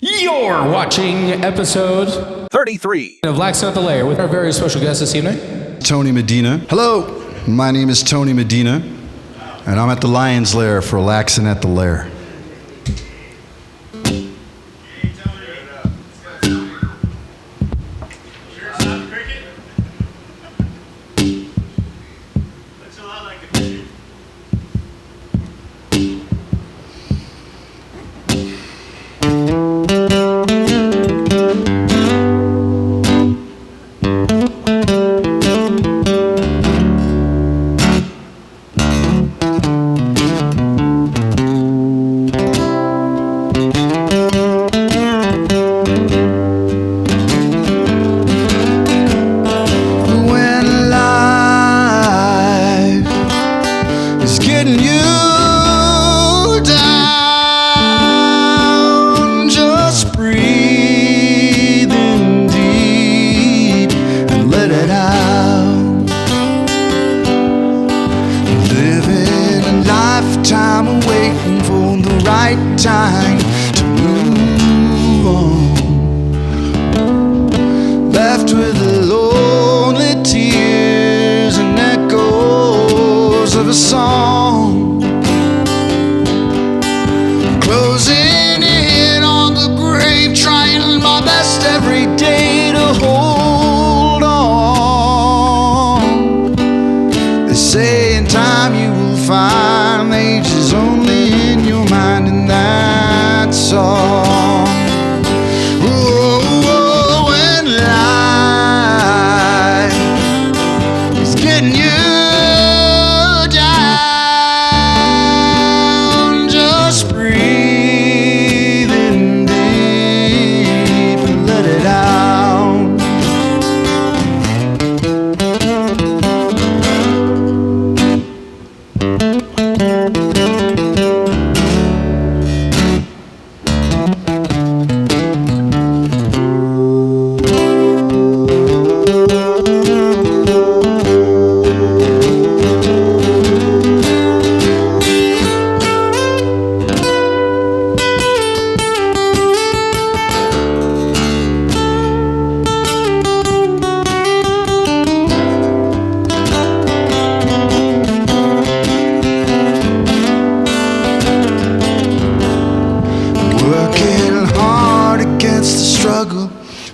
You're watching episode 33 of Laxin at the Lair with our very special guest this evening, Tony Medina. Hello, my name is Tony Medina, and I'm at the Lion's Lair for Laxin at the Lair. Time to move on, left with the lonely tears and echoes of a song, closing in on the grave, trying my best every day to hold on. They say in time you will find the age is only in your mind, and that's all. Oh, when life is getting you down, just breathe in deep and let it out.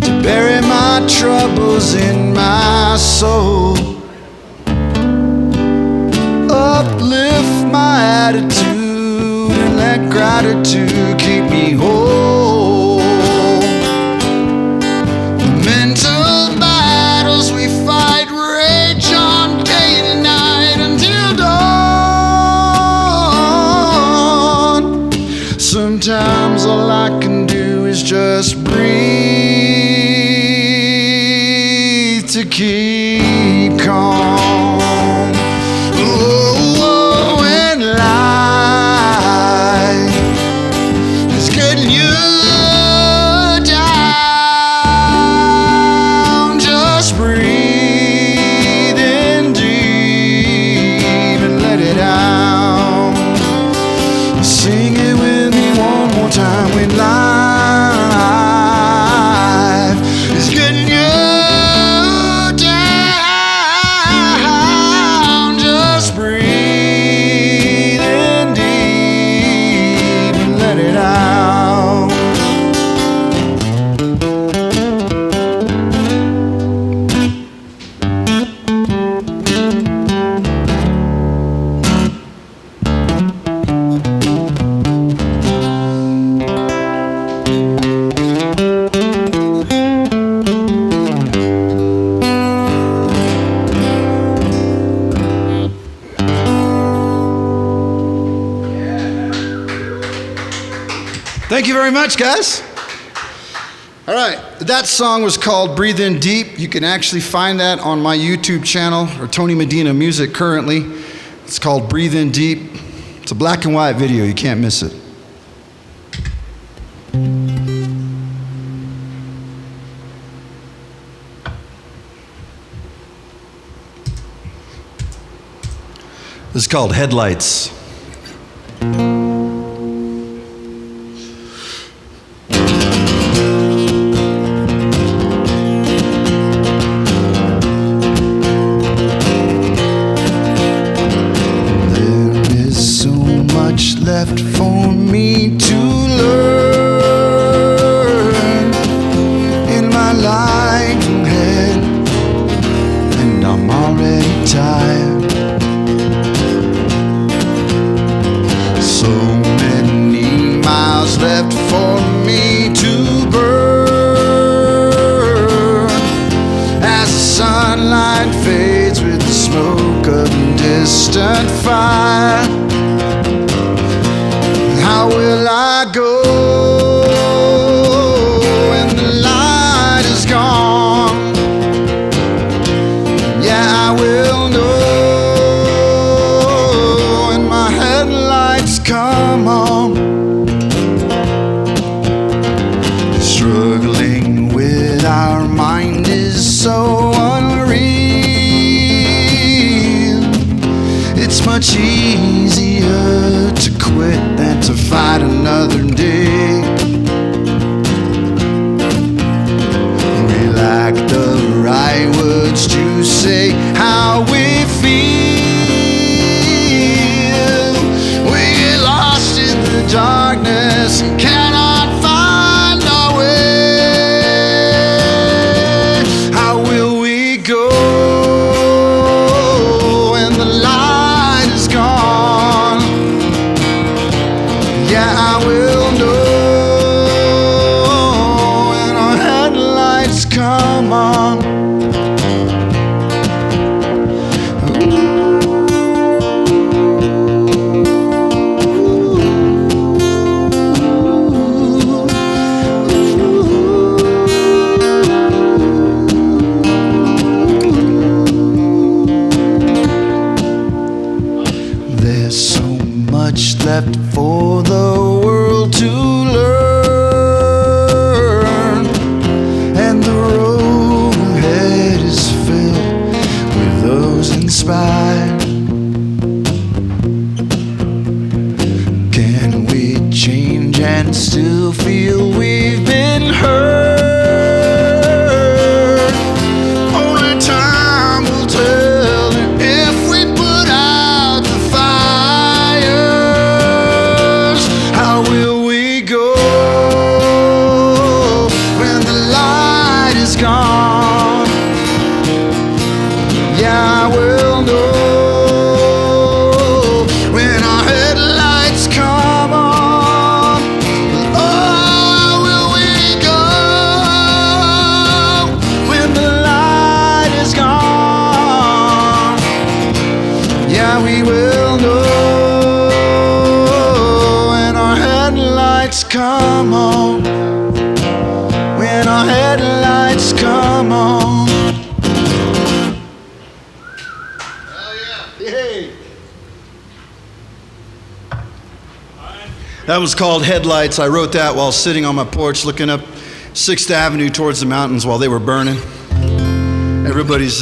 To bury my troubles in my soul, uplift my attitude and let gratitude keep me whole. The mental battles we fight rage on day and night until dawn. Sometimes all I can do is just breathe to keep calm. Oh, when life is getting you down, just breathe in deep and let it out. Sing it with me one more time. When life is getting you down, just breathe in deep and let it out. Thank you very much, guys. All right, that song was called Breathe In Deep. You can actually find that on my YouTube channel, or Tony Medina Music currently. It's called Breathe In Deep. It's a black and white video, you can't miss it. This is called Headlights. sunlight fades with the smoke of a distant fire. How will I go when the light is gone? Yeah, I will know when my headlights come on. Struggling with our mind is so unreal. It's much easier to quit than to fight another day. We lack the right words to say how we feel. We get lost in the darkness, cannot find our way. How will we go when the light is gone? Yeah, I will know when our headlights come on. There's so much left for the world to learn, and the road ahead is filled with those inspired. Can we change and still feel we've been hurt? Only time will tell if we put out the fires. How will we go when the light is gone? Yeah, I will know when our headlights come on. Oh, how will we go when the light is gone? Yeah, we will know when our headlights come on. When our headlights come on. Hell yeah. Yay. That was called Headlights. I wrote that while sitting on my porch looking up 6th Avenue towards the mountains while they were burning. Everybody's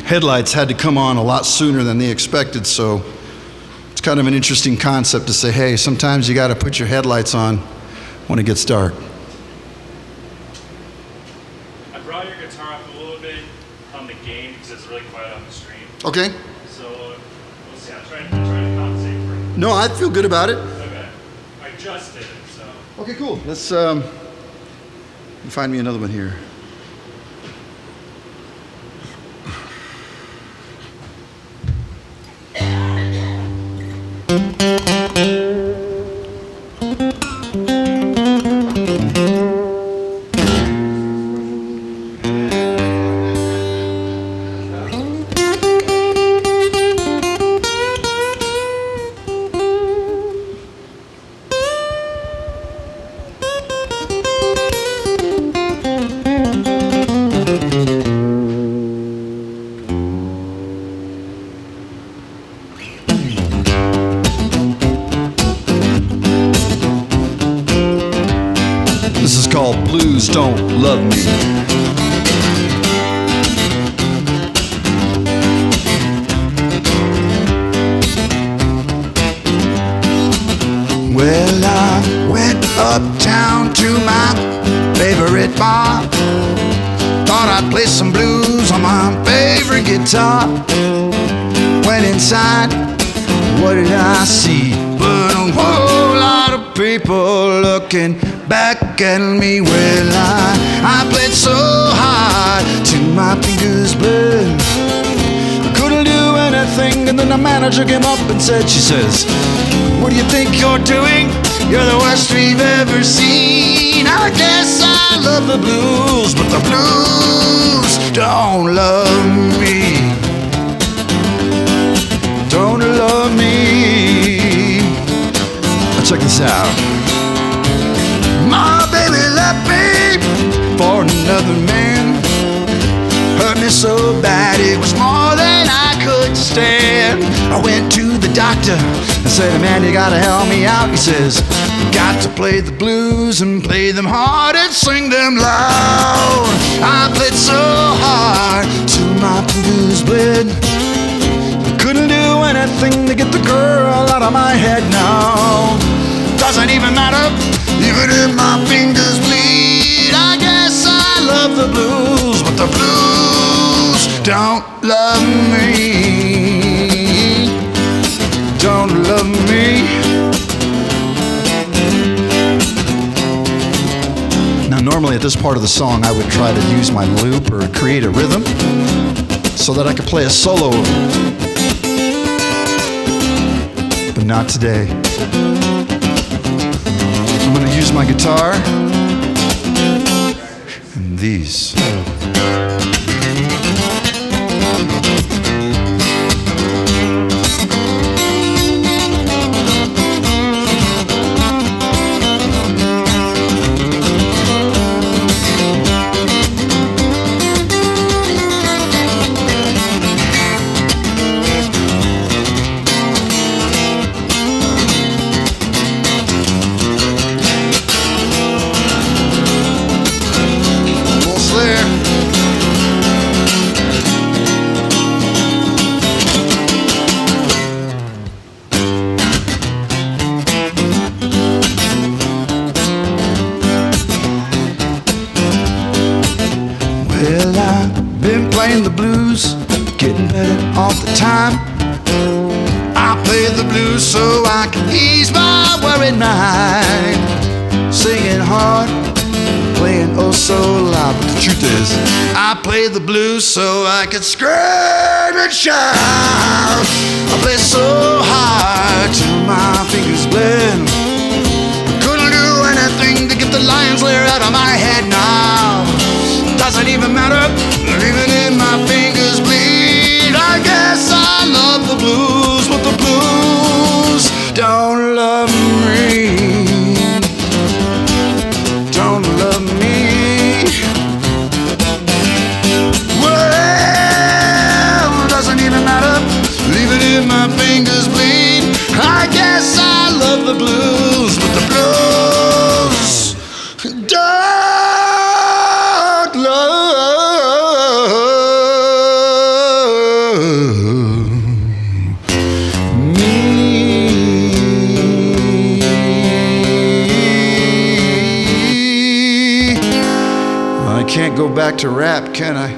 headlights had to come on a lot sooner than they expected, so it's kind of an interesting concept to say, hey, sometimes you got to put your headlights on when it gets dark. I brought your guitar up a little bit on the gain because it's really quiet on the stream. Okay. So we'll see. I'm trying to compensate for it. No, I feel good about it. Okay. I just did it, so. Okay, cool. Let's find me another one here. This is called Blues Don't Love Me. Well, I went uptown to my favorite bar. Thought I'd play some blues on my favorite guitar. Went inside, what did I see? But a whole lot of people looking back at me. Well, I played so hard till my fingers bled. I couldn't do anything, and then the manager came up and said, she says, what do you think you're doing? You're the worst we've ever seen. I guess I love the blues, but the blues don't love me. Don't love me. Now check this out. My baby left me for another man. Hurt me so bad it was more than I could stand. I went to the doctor and said, man, you gotta help me out. He says, got to play the blues and play them hard and sing them loud. I played so hard till my fingers bled. Couldn't do anything to get the girl out of my head now. Doesn't even matter, even if my fingers bleed. I guess I love the blues, but the blues don't love me. Don't love me. Now normally at this part of the song I would try to use my loop or create a rhythm so that I could play a solo. But not today. I'm gonna use my guitar and these. Well, I've been playing the blues, getting better all the time. I play the blues so I can ease my worried mind. Singing hard, playing oh so loud. But the truth is, I play the blues so I can scream and shout. I play so hard till my fingers bled. Couldn't do anything to get the lion's lair out of my head now. Doesn't even matter, even if my fingers bleed. I guess I love the blues, but the blues don't love me. Don't love me. Well, doesn't even matter, even if my fingers bleed. I guess I love the blues, but the blues don't. Can't go back to rap, can I?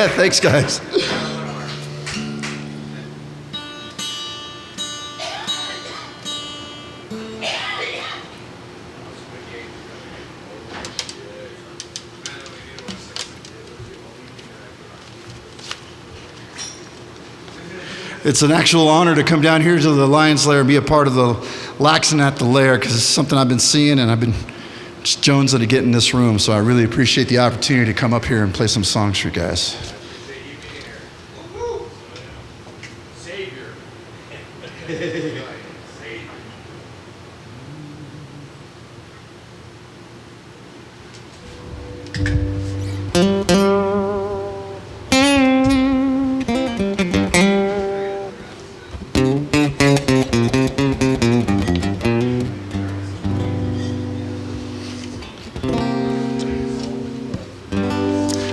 Thanks, guys. It's an actual honor to come down here to the Lion's Lair and be a part of the Laxin at the Lair, because it's something I've been seeing and I've been just jonesing to get in this room. So I really appreciate the opportunity to come up here and play some songs for you guys. Savior.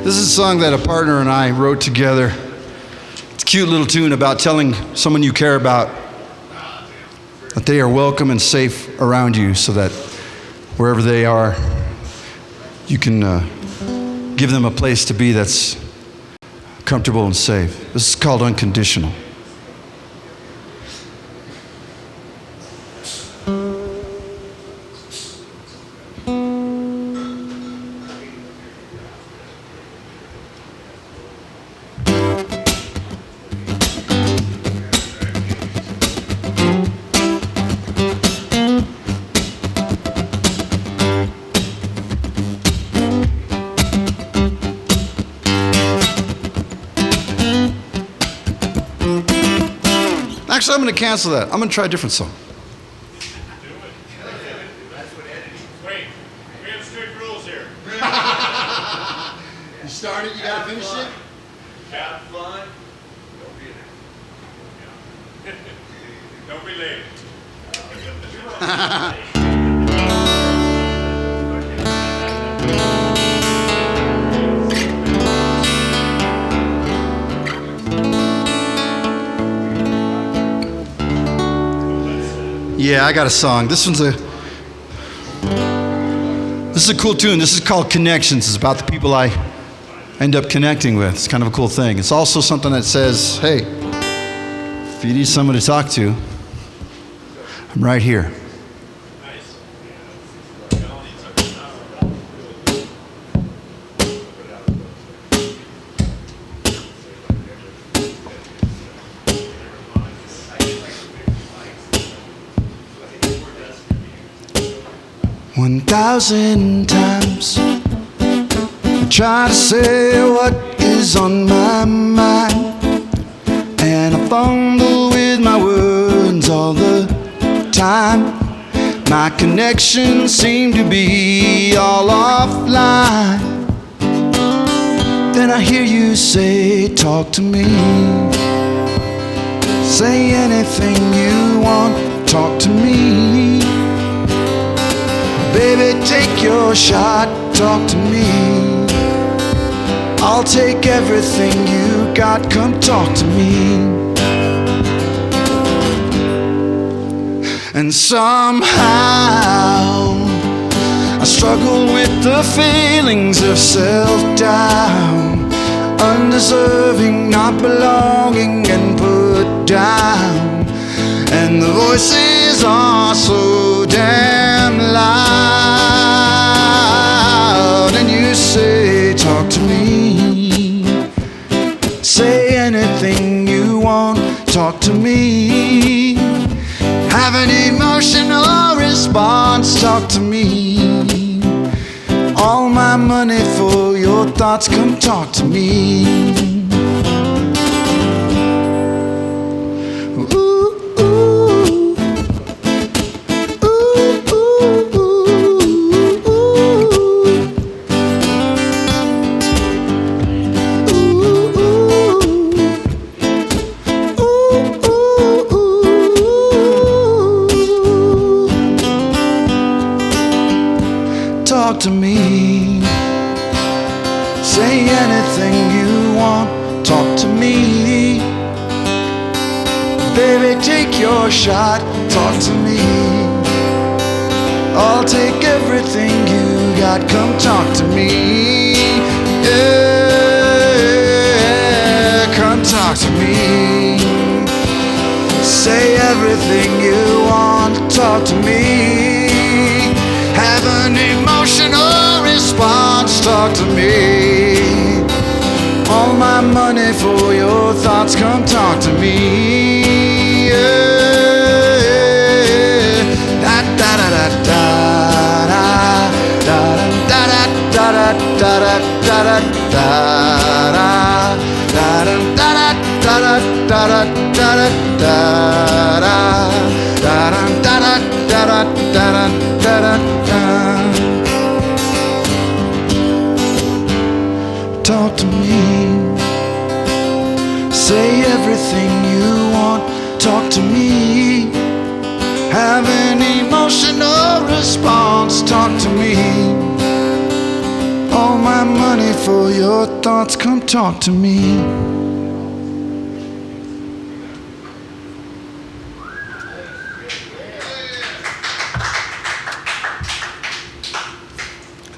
This is a song that a partner and I wrote together. It's a cute little tune about telling someone you care about that they are welcome and safe around you, so that wherever they are, you can give them a place to be that's comfortable and safe. This is called Unconditional. Actually, I'm going to cancel that. I'm going to try a different song. Wait, we have strict rules here. You started, you got to finish it? Have fun. Don't be late. Yeah, I got a song. This is a cool tune. This is called Connections. It's about the people I end up connecting with. It's kind of a cool thing. It's also something that says, hey, if you need someone to talk to, I'm right here. 1,000 times I try to say what is on my mind, and I fumble with my words all the time. My connections seem to be all offline. Then I hear you say, talk to me. Say anything you want, talk to me. Baby, take your shot, talk to me. I'll take everything you got, come talk to me. And somehow I struggle with the feelings of self-doubt, undeserving, not belonging, and put down. And the voices are so damn loud. And you say, talk to me. Say anything you want, talk to me. Have an emotional response, talk to me. All my money for your thoughts, come talk to me. Talk to me. Say anything you want, talk to me. Baby, take your shot, talk to me. I'll take everything you got, come talk to me. Yeah, come talk to me. Say everything you want, talk to me. Have an emotional response, talk to me. All my money for your thoughts, come talk to me. Yeah. Da da da da da da da da da da da da talk to me. Say everything you want, talk to me. Have an emotional response, talk to me. All my money for your thoughts, come talk to me.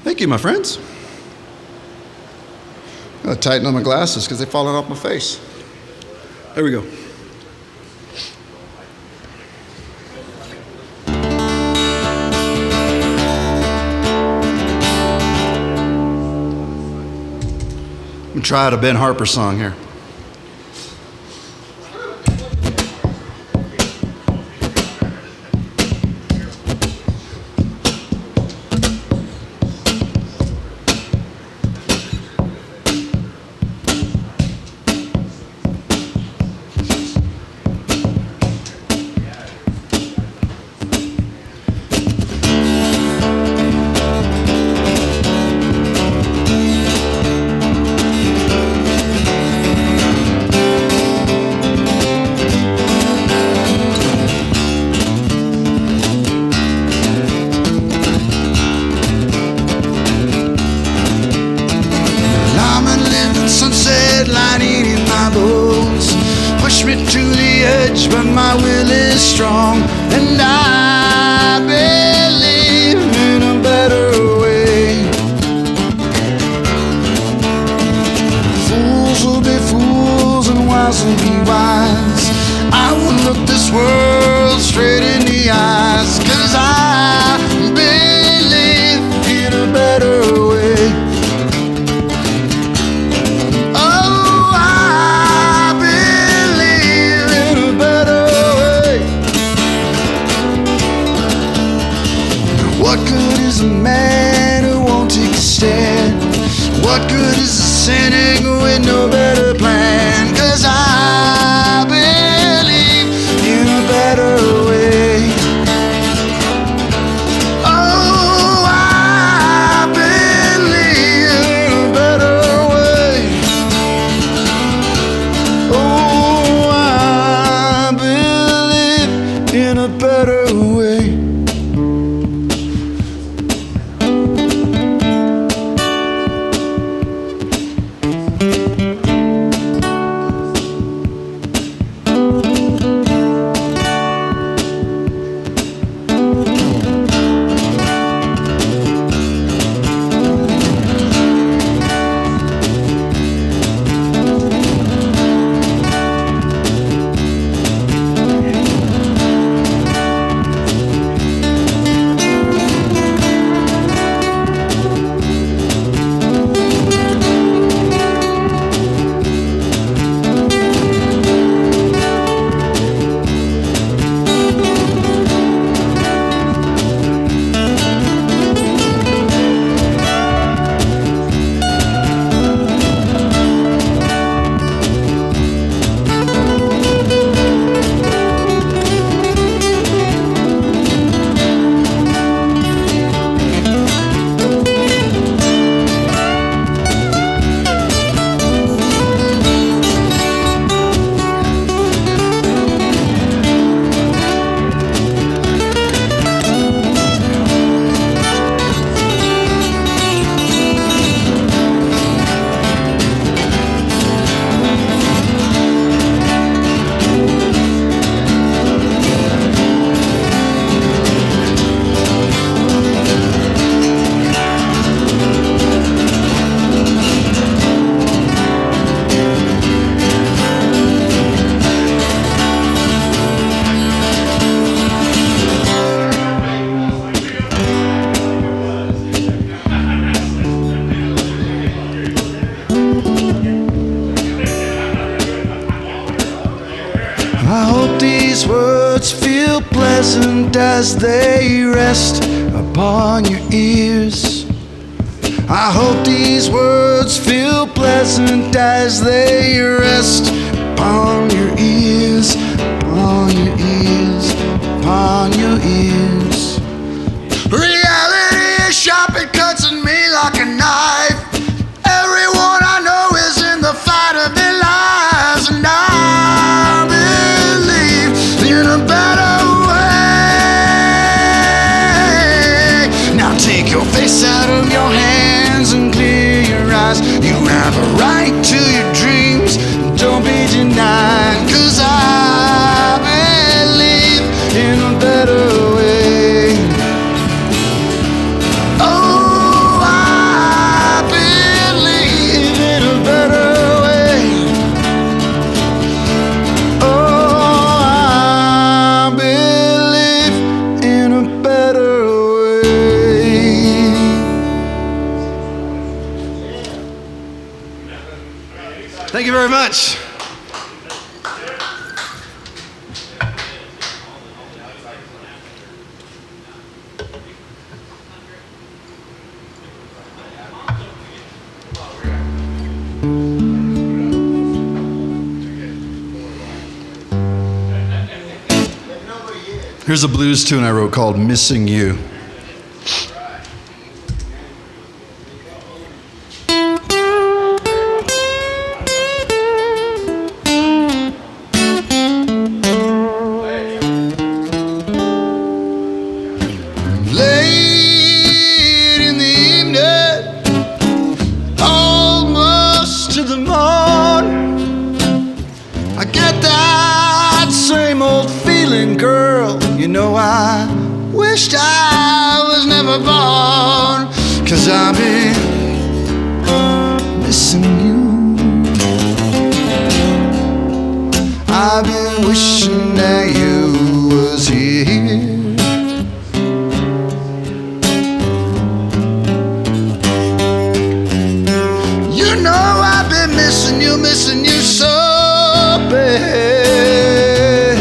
Thank you, my friends. I gotta tighten on my glasses because they've fallen off my face. There we go. I'm gonna try out a Ben Harper song here. is a man who won't take a stand. What good is sinning with no better plan? 'Cause I believe in a better way. Oh, I believe in a better way. Oh, I believe in a better way. I hope these words feel pleasant as they rest upon your ears. I hope these words feel pleasant as they rest upon your ears, upon your ears, upon your ears. Reality is sharp, it cuts at me like a knife. Everyone I know is in the fight of their lives, and I believe in a better way. Now take your face out of your hands and clear your eyes. You have a right to your dreams, don't be denied. 'Cause I believe in a better way. Oh, I believe in a better way. Oh, I believe in a better way. Thank you very much. Here's a blues tune I wrote called Missing You. Late in the evening, almost to the morn, I get that same old feeling, girl. You know, I wished I was never born. 'Cause I've been missing you. I've been wishing that you was here. You know I've been missing you so bad.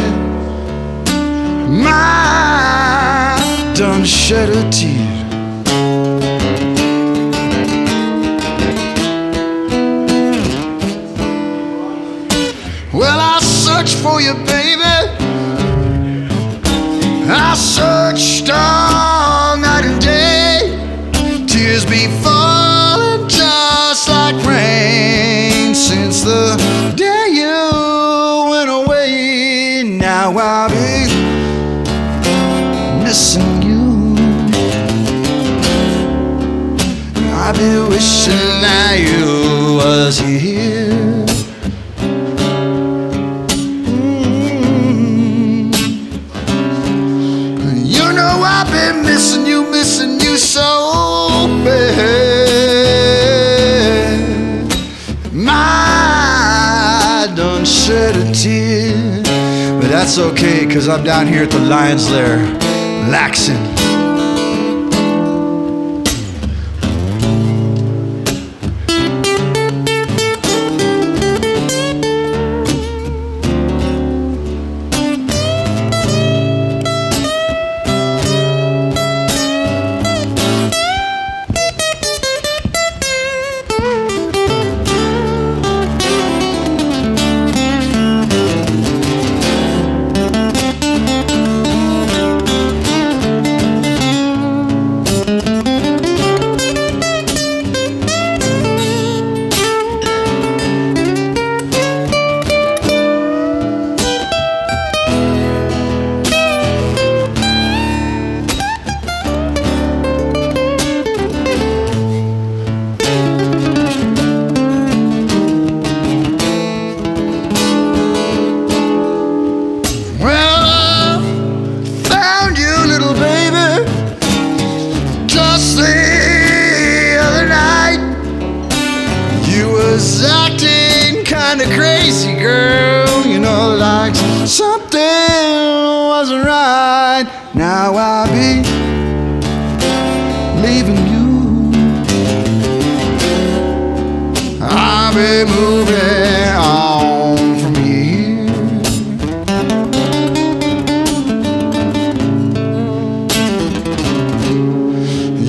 My done shed a tear. for you, baby. I searched all night and day. Tears be falling just like rain since the day you went away. Now I'll be missing you. I'll be wishing that you was here. You know I've been missing you so bad. I done shed a tear, but that's okay, 'cause I'm down here at the Lion's Lair, Laxin. Crazy girl, you know, like something wasn't right. Now I'll be leaving you. I'll be moving on from here.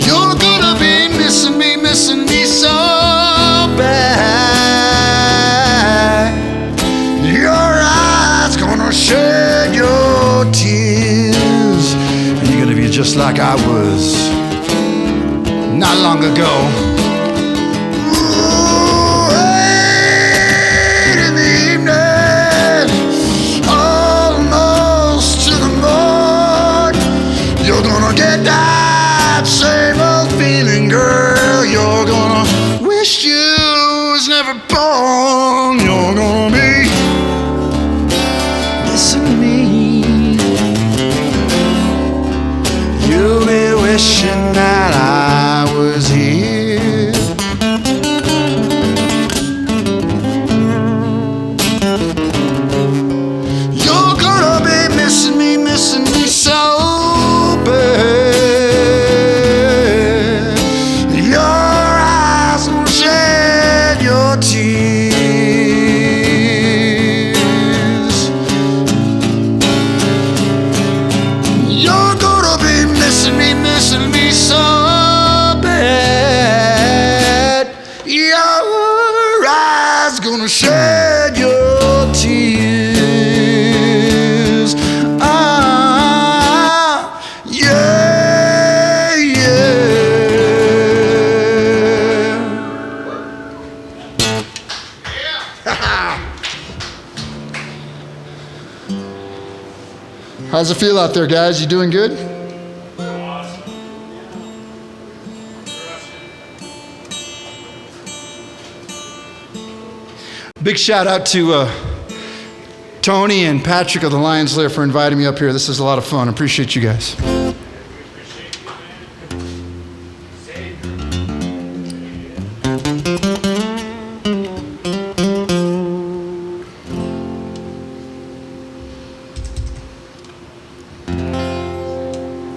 You're gonna be missing me so bad. Shed your tears, and you're gonna be just like I was not long ago. Ooh, late in the evening, almost to the morn, you're gonna get that same old feeling, girl. You're gonna wish you was never born. You're gonna be me. You'll be wishing that I was here. You're gonna be missing me so bad. Your eyes will shed your tears. You're gonna be missing me so bad. Your eyes gonna shed your tears. Ah, yeah, yeah. How's it feel out there, guys? You doing good? Big shout out to Tony and Patrick of the Lion's Lair for inviting me up here. This is a lot of fun. I appreciate you guys.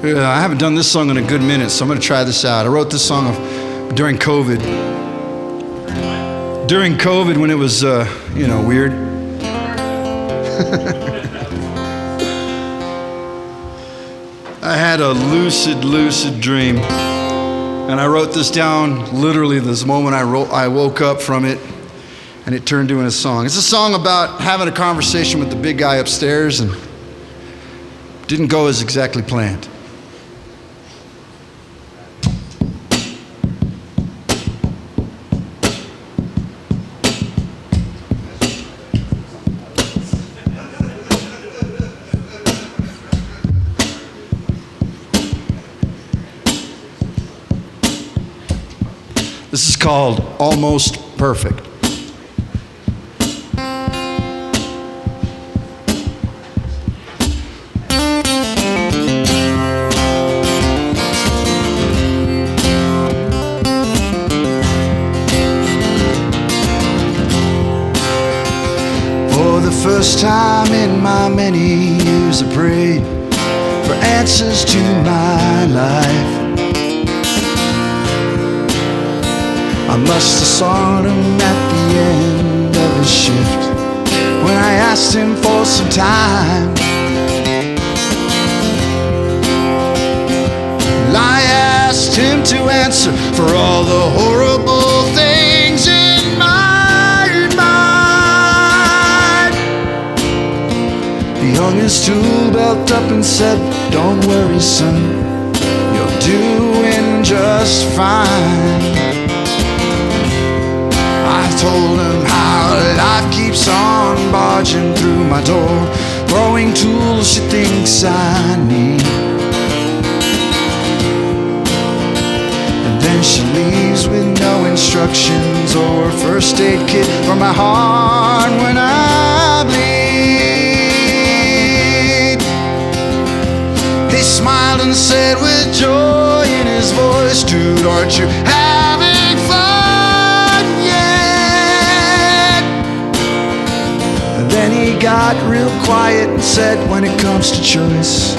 Yeah, I haven't done this song in a good minute, so I'm going to try this out. I wrote this song during COVID. During COVID, when it was, weird. I had a lucid dream, and I wrote this down literally this moment I woke up from it, and it turned into a song. It's a song about having a conversation with the big guy upstairs and didn't go as exactly planned. This is called Almost Perfect. For the first time in my many years, I prayed for answers to my life. I must have saw him at the end of his shift when I asked him for some time. And I asked him to answer for all the horrible things in my mind. He hung his tool belt up and said, "Don't worry, son, you're doing just fine." I told him how life keeps on barging through my door, throwing tools she thinks I need. And then she leaves with no instructions or a first aid kit for my heart when I bleed. He smiled and said with joy in his voice, "Dude, aren't you having fun?" Then he got real quiet and said, "When it comes to choice,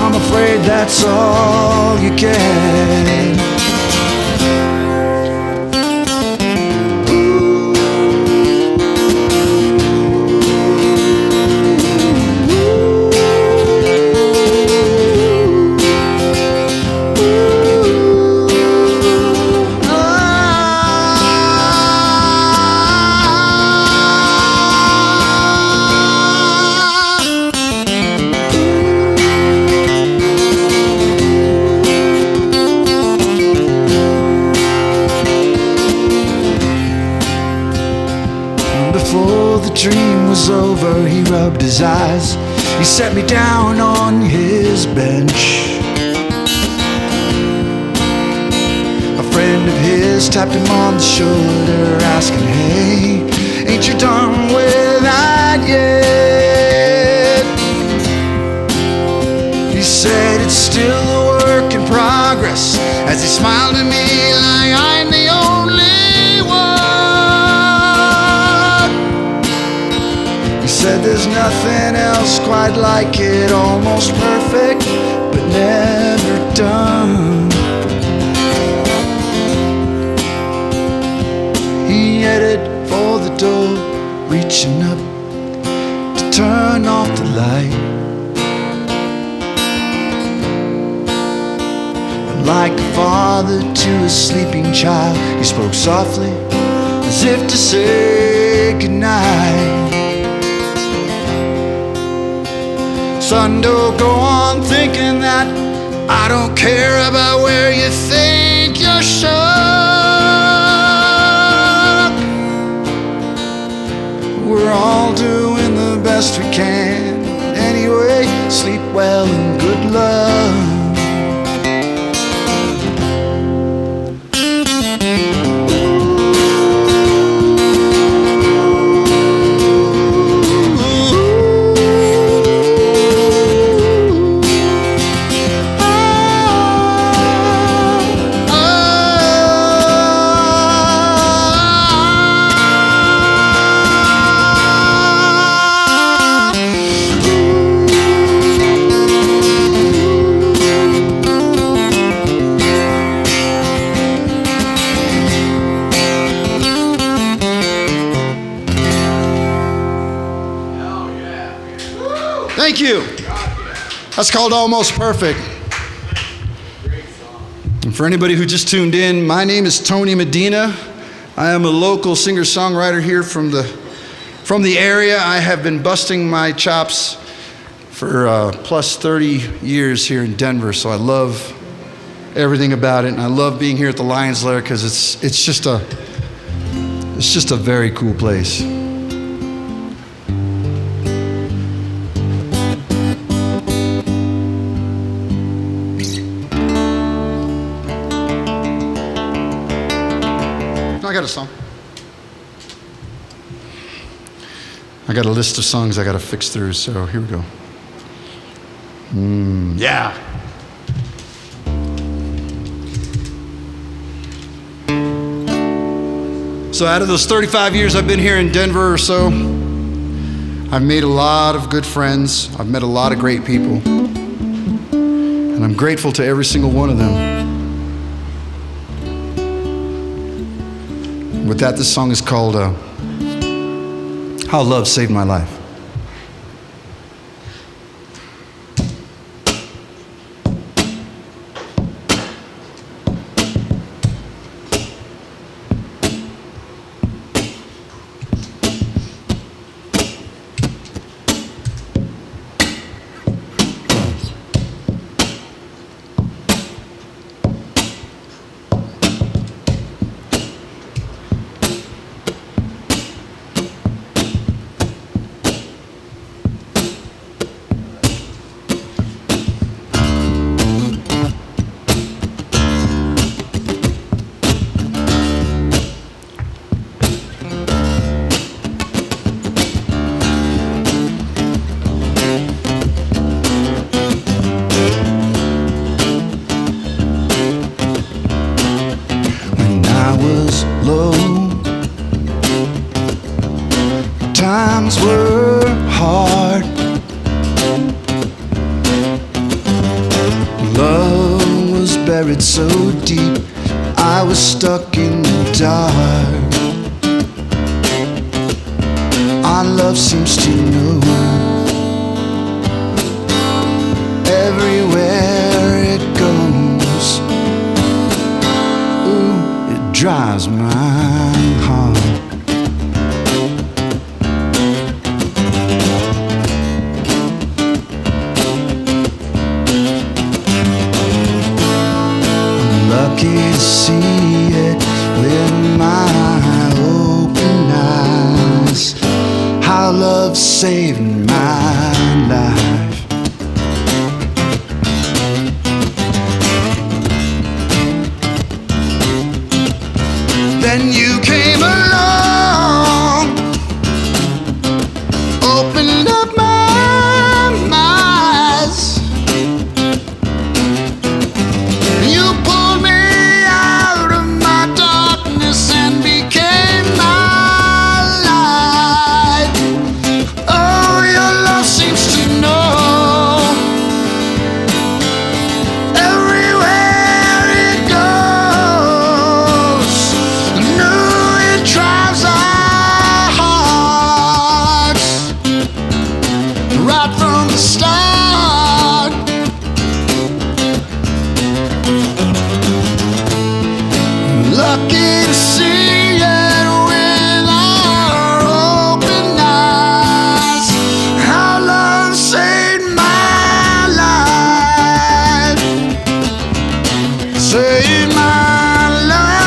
I'm afraid that's all you get." Before the dream was over, he rubbed his eyes. He set me down on his bench. A friend of his tapped him on the shoulder, asking, "Hey, ain't you done with that yet?" He said it's still a work in progress, as he smiled at me like I'm the only said there's nothing else quite like it, almost perfect, but never done. He headed for the door, reaching up to turn off the light. And like a father to a sleeping child, he spoke softly, as if to say goodnight. Son, don't go on thinking that I don't care about where you think you're stuck. We're all doing the best we can. Anyway, sleep well and good luck. Thank you. That's called Almost Perfect. And for anybody who just tuned in, my name is Tony Medina. I am a local singer-songwriter here from the area. I have been busting my chops for plus 30 years here in Denver, so I love everything about it, and I love being here at the Lair because it's just a very cool place. I got a song. I got a list of songs I got to fix through, so here we go. Yeah. So out of those 35 years I've been here in Denver or so, I've made a lot of good friends. I've met a lot of great people. And I'm grateful to every single one of them. With that, this song is called How Love Saved My Life. Times were hard. Love was buried so deep, I was stuck in the dark. Our love seems to know everywhere it goes. Ooh, it drives my heart. Lucky to see it with my open eyes. How love saved my life. Then you came along, opened up my eyes. You pulled me out of my darkness and became my light. Oh, your love seems to know everywhere it goes. No, it drives our hearts right from the start. Lucky to see it with our open eyes. How love saved my life. Saved my life.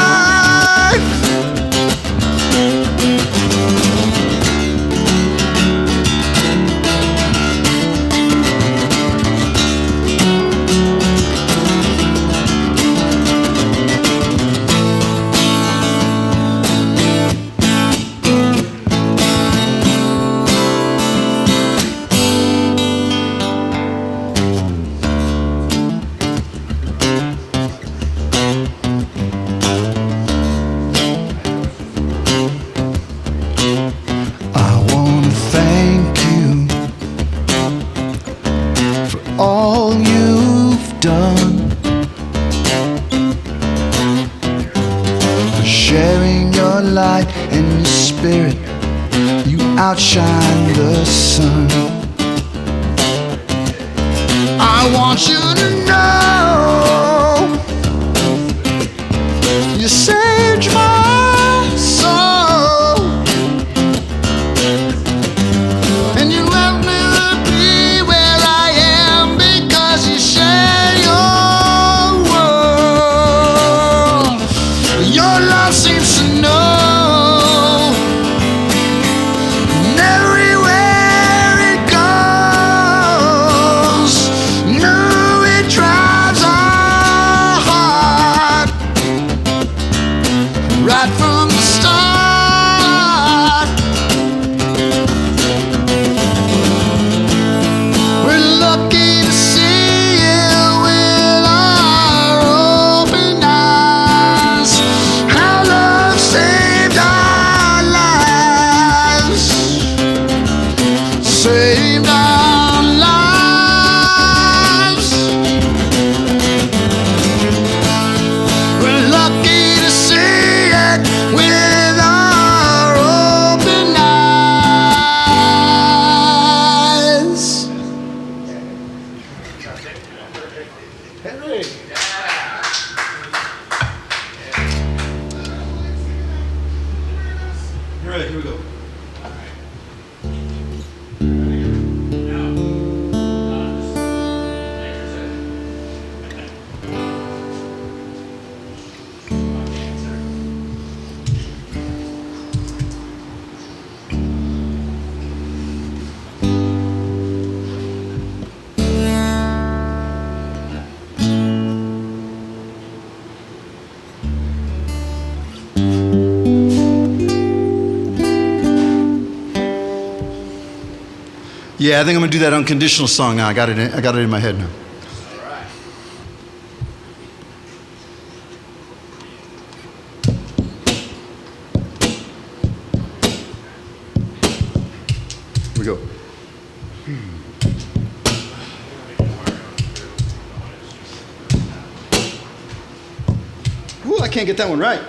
I wanna thank you for all you've done, for sharing your light and your spirit. You outshine the sun. I want you to know you saved my ready. Here we go. Yeah, I think I'm gonna do that unconditional song now. I got it in my head now. All right. Here we go. Ooh, I can't get that one right.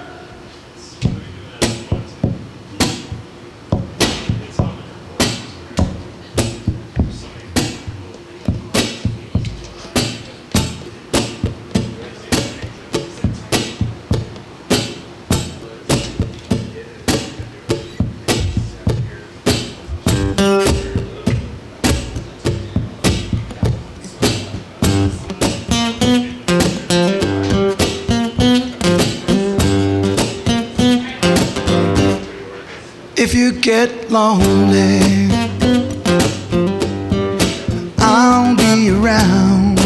If you get lonely, I'll be around.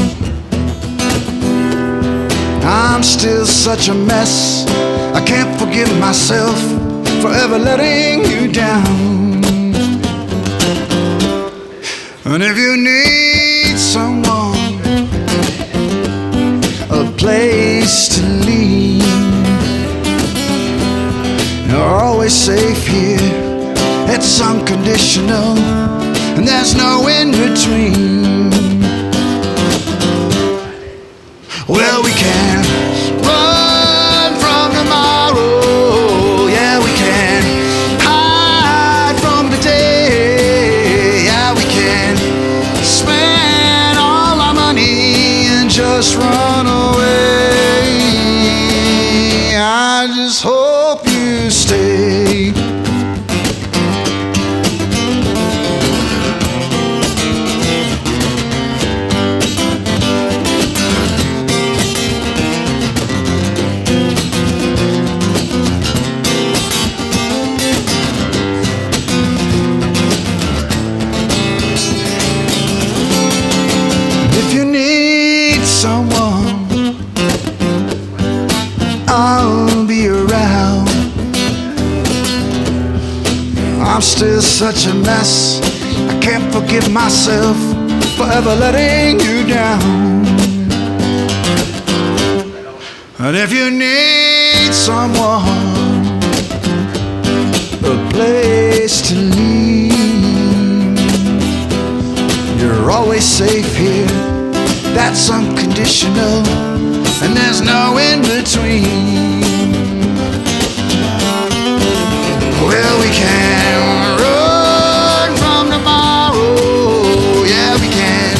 I'm still such a mess. I can't forgive myself for ever letting you down. And if you need someone, a place to lean, you're always safe here. It's unconditional, and there's no in between. Well, we can run from tomorrow. Yeah, we can hide from the day. Yeah, we can spend all our money and just run away. I just hope you stay. If you need someone, I'll be around. I'm still such a mess. I can't forgive myself for ever letting you down. And if you need someone, a place to lean, you're always safe here. That's unconditional, and there's no in between. Well, we can run from tomorrow. Yeah, we can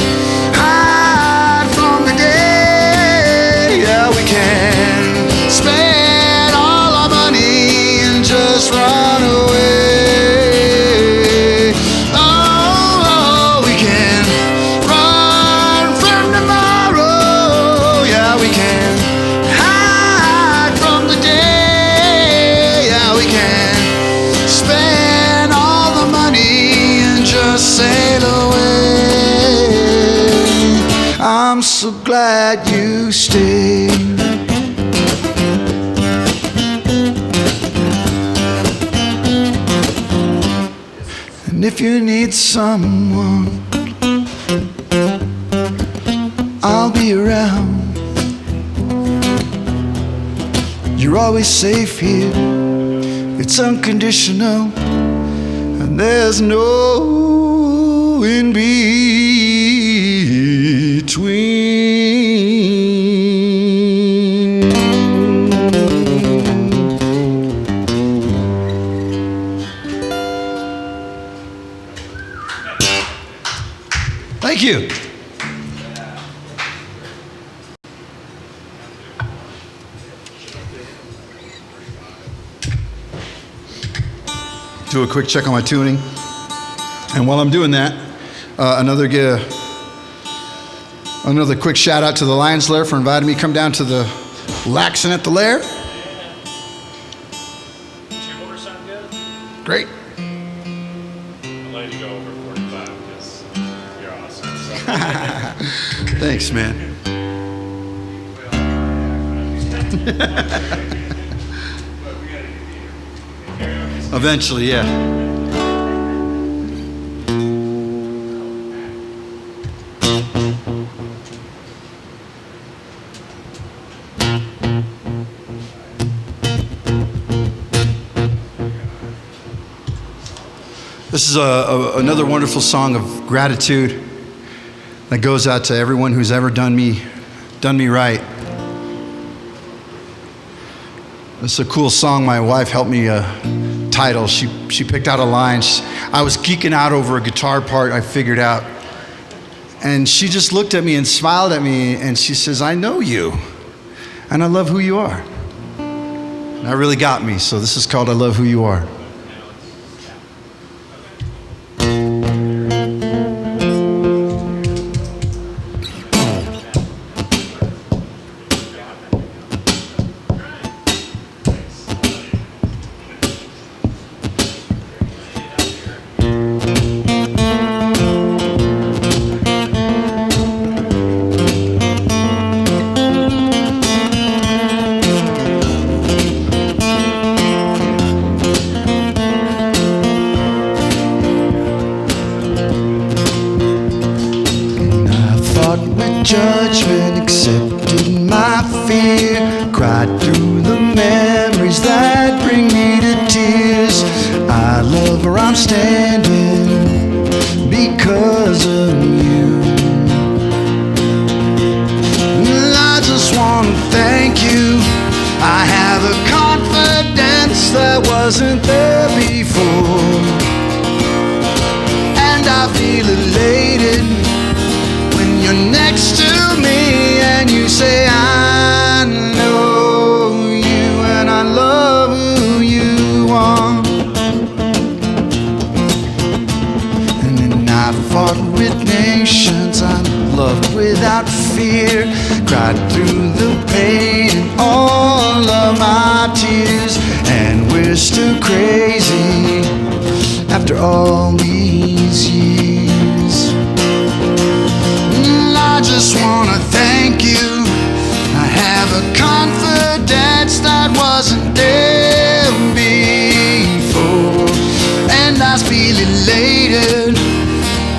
hide from the day. Yeah, we can spend all our money and just run away. Oh, we can run from tomorrow. Yeah, we can hide from the day. Yeah, we can spend all the money and just sail away. I'm so glad you stayed. And if you need someone, I'll be around. You're always safe here. It's unconditional, and there's no in between. Thank you. do a quick check on my tuning. And while I'm doing that, another quick shout out to the Lair for inviting me to come down to the Laxin at the Lair. Two sound good? Great. I'll let you go over 45 because you're awesome. So. Thanks, man. Eventually, yeah. This is another wonderful song of gratitude that goes out to everyone who's ever done me right. It's a cool song. My wife helped me title. She picked out a line. I was geeking out over a guitar part I figured out. And she just looked at me and smiled at me and she says, "I know you, and I love who you are." And that really got me. So this is called I Love Who You Are. Judgment, accepted my fear, cried through the memories that bring me to tears. I love where I'm standing because of you. I just want to thank you. I have a confidence that wasn't there before, and I feel elated when you're next to me and you say, "I know you and I love who you are." And then I fought with nations, I loved without fear, cried through the pain and all of my tears, and we're still crazy after all these years. I just wanna thank you. I have a confidence that wasn't there before, and I feel elated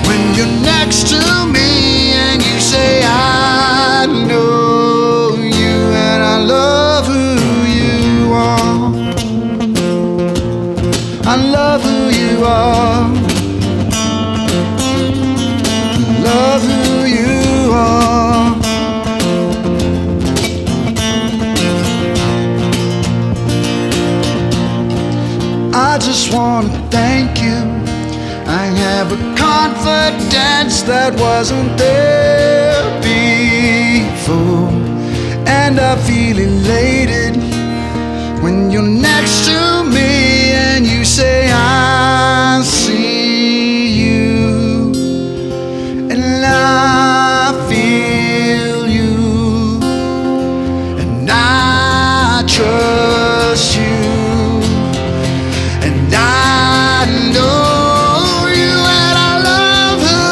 when you're next to me and you say, "I know you and I love who you are." I love who you are. Love who you are. I just want to thank you. I have a confidence that wasn't there before, and I feel elated when you're next to me and you say, "I see you and I feel you and I trust you and I know you and I love who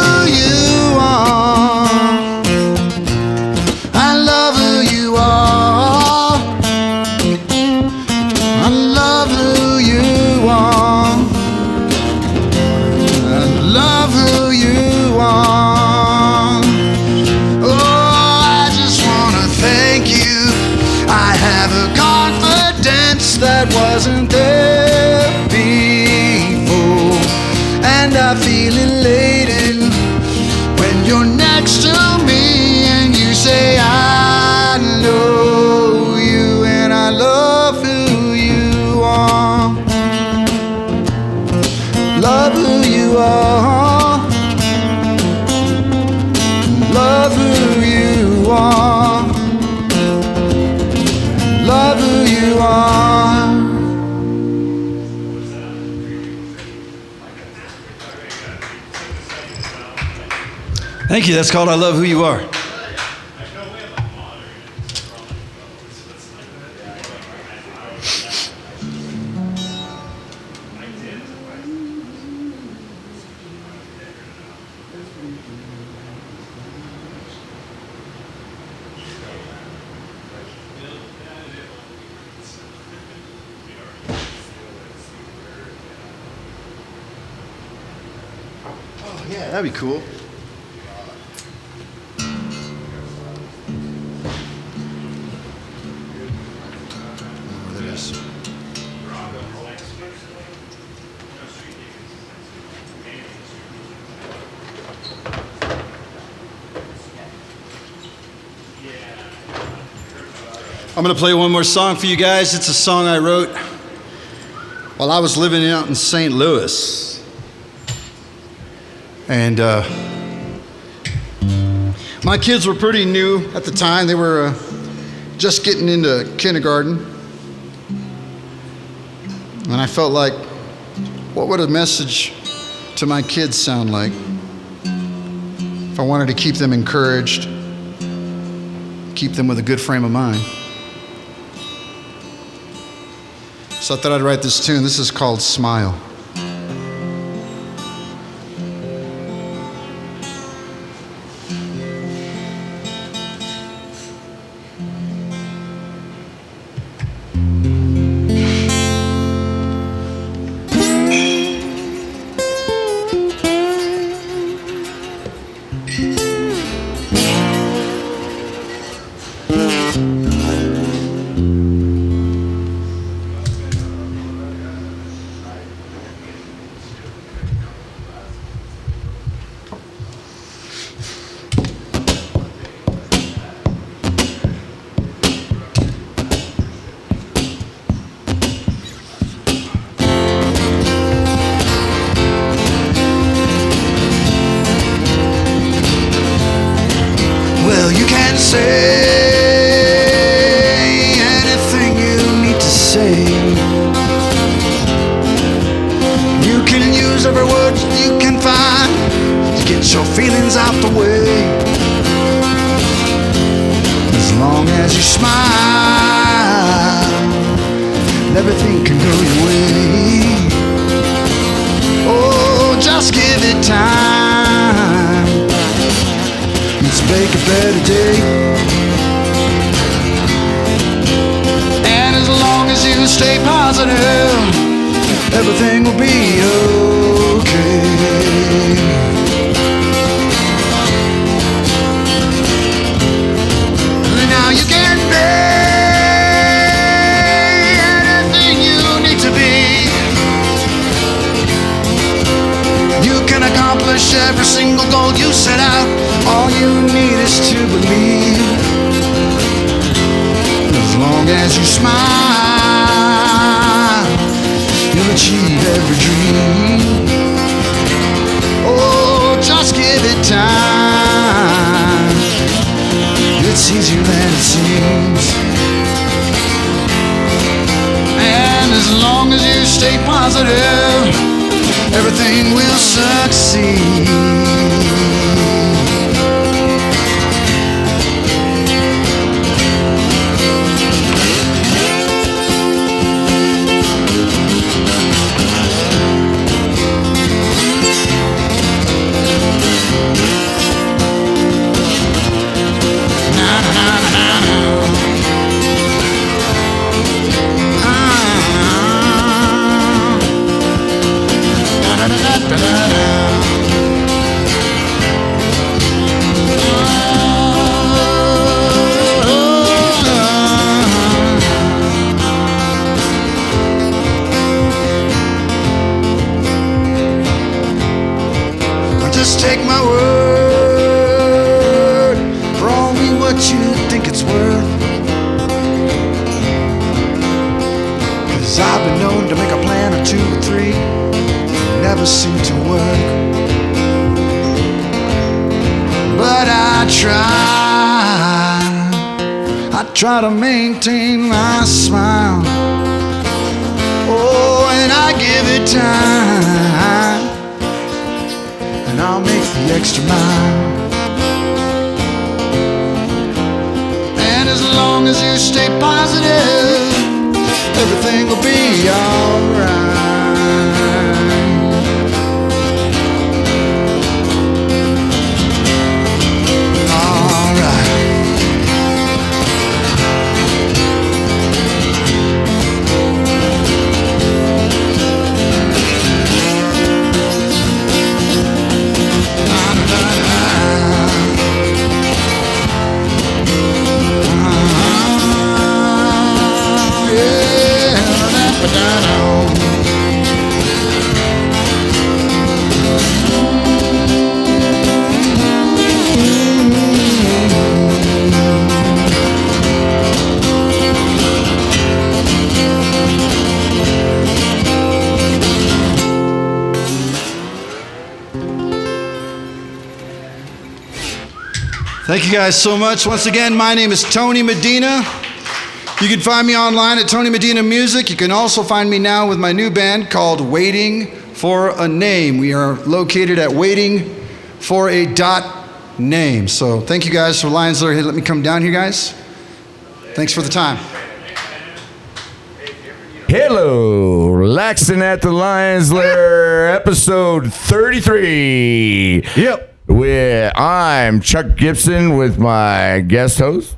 you are. I love who you are. I love who you are. I love who you are. Oh, I just wanna thank you. I have a confidence that wasn't there before, and I feel elated when you're next to me and you say, "I know you and I love who you are." Love who you are. Love who you are. Love who you are. Thank you. That's called I Love Who You Are. Oh, yeah, that'd be cool. Where that is. I'm going to play one more song for you guys. It's a song I wrote while I was living out in St. Louis. And my kids were pretty new at the time. They were just getting into kindergarten. And I felt like, what would a message to my kids sound like if I wanted to keep them encouraged, keep them with a good frame of mind? So I thought I'd write this tune. This is called Smile. Well, you can say anything you need to say. You can use every word you can find to get your feelings out the way. As long as you smile, everything can go your way. Oh, just give it time. Let's make a better day. And as long as you stay positive, everything will be okay. Now you can be anything you need to be. You can accomplish every single goal you set out. All you need is to believe. As long as you smile, you'll achieve every dream. Oh, just give it time. It's easier than it seems. And as long as you stay positive, everything will succeed. Just take my word for only what you think it's worth. 'Cause I've been known to make a plan or two or three, never seem to work. But I try to maintain my smile. Oh, and I give it time, and I'll make the extra mile. as long as you stay positive, everything will be alright. Thank you guys so much. Once again, my name is Tony Medina. You can find me online at Tony Medina Music. You can also find me now with my new band called Waiting for a Name. We are located at Waiting for a .name. So thank you guys for Lions Lair. Hey, let me come down here, guys. Thanks for the time. Hello, Laxin at the Lions Lair, episode 33. Yep. I'm Chuck Gibson with my guest host,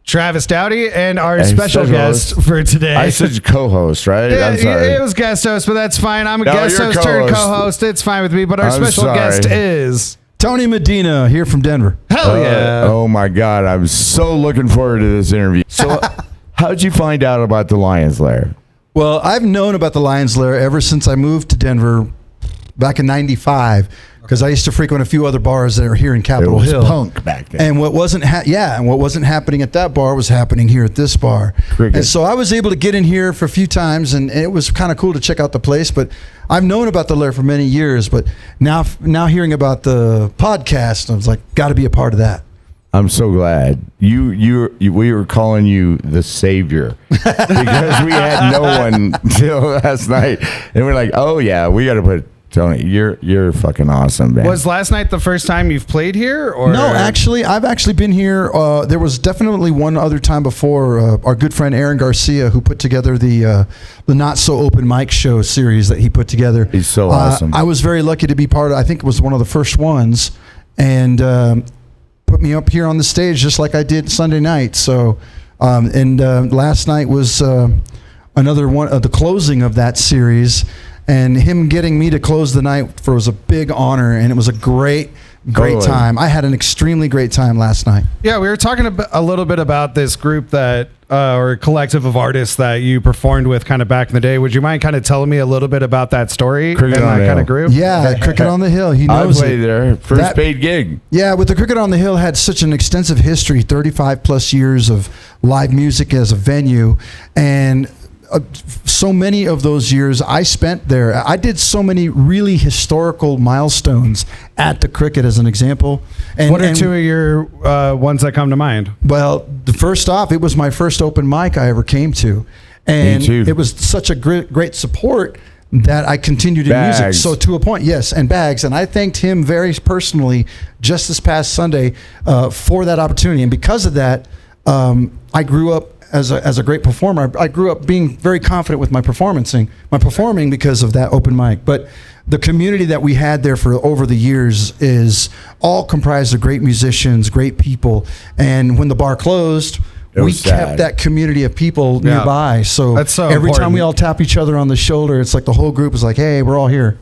Travis Dowdy, and our special guest for today. I said co-host, right? Yeah, I'm sorry. It was guest host, but that's fine. I'm a guest you're host turned co-host. co-host. It's fine with me, but our I'm special sorry. guest is... Tony Medina here from Denver. Hell yeah. Oh my God, I'm so looking forward to this interview. So, how'd you find out about the Lions Lair? Well, I've known about the Lions Lair ever since I moved to Denver back in '95, because I used to frequent a few other bars that are here in Capitol It was Hill. punk back then. And what wasn't happening at that bar was happening here at this bar. Cricket. And so I was able to get in here for a few times, and it was kind of cool to check out the place. But I've known about the Lair for many years, but now hearing about the podcast, I was like, got to be a part of that. I'm so glad we were calling you the savior because we had no one till last night, and we're like, oh yeah, we got to put Tony. You're fucking awesome, man. Was last night the first time you've played here? Or No, actually, I've actually been here. There was definitely one other time before. Our good friend Aaron Garcia, who put together the Not So Open Mic Show series that he put together. He's so awesome. I was very lucky to be part of. I think it was one of the first ones, and put me up here on the stage just like I did Sunday night. So, last night was another one of the closing of that series. And him getting me to close the night was a big honor, and it was a great Totally. time. I had an extremely great time last night. Yeah, we were talking a little bit about this group that, or collective of artists that you performed with kind of back in the day. Would you mind kind of telling me a little bit about that story Cricket and on that the kind of Hill. group? Yeah, Cricket on the Hill. He I knows played it. there. First That- paid gig. Yeah, with the Cricket on the Hill had such an extensive history, 35 plus years of live music as a venue, and so many of those years I spent there. I did so many really historical milestones at the Cricket, as an example. And, What are two of your ones that come to mind? Well, the first off, it was my first open mic I ever came to, and Me too. it was such a great support that I continued in music. Bags. So to a point, yes, and Bags, and I thanked him very personally just this past Sunday for that opportunity, and because of that, I grew up as a great performer. I grew up being very confident with my performing because of that open mic. But the community that we had there for over the years is all comprised of great musicians, great people. And when the bar closed, It we was kept sad. that community of people nearby. So, That's so every time important. we all tap each other on the shoulder, it's like the whole group is like, hey, we're all here.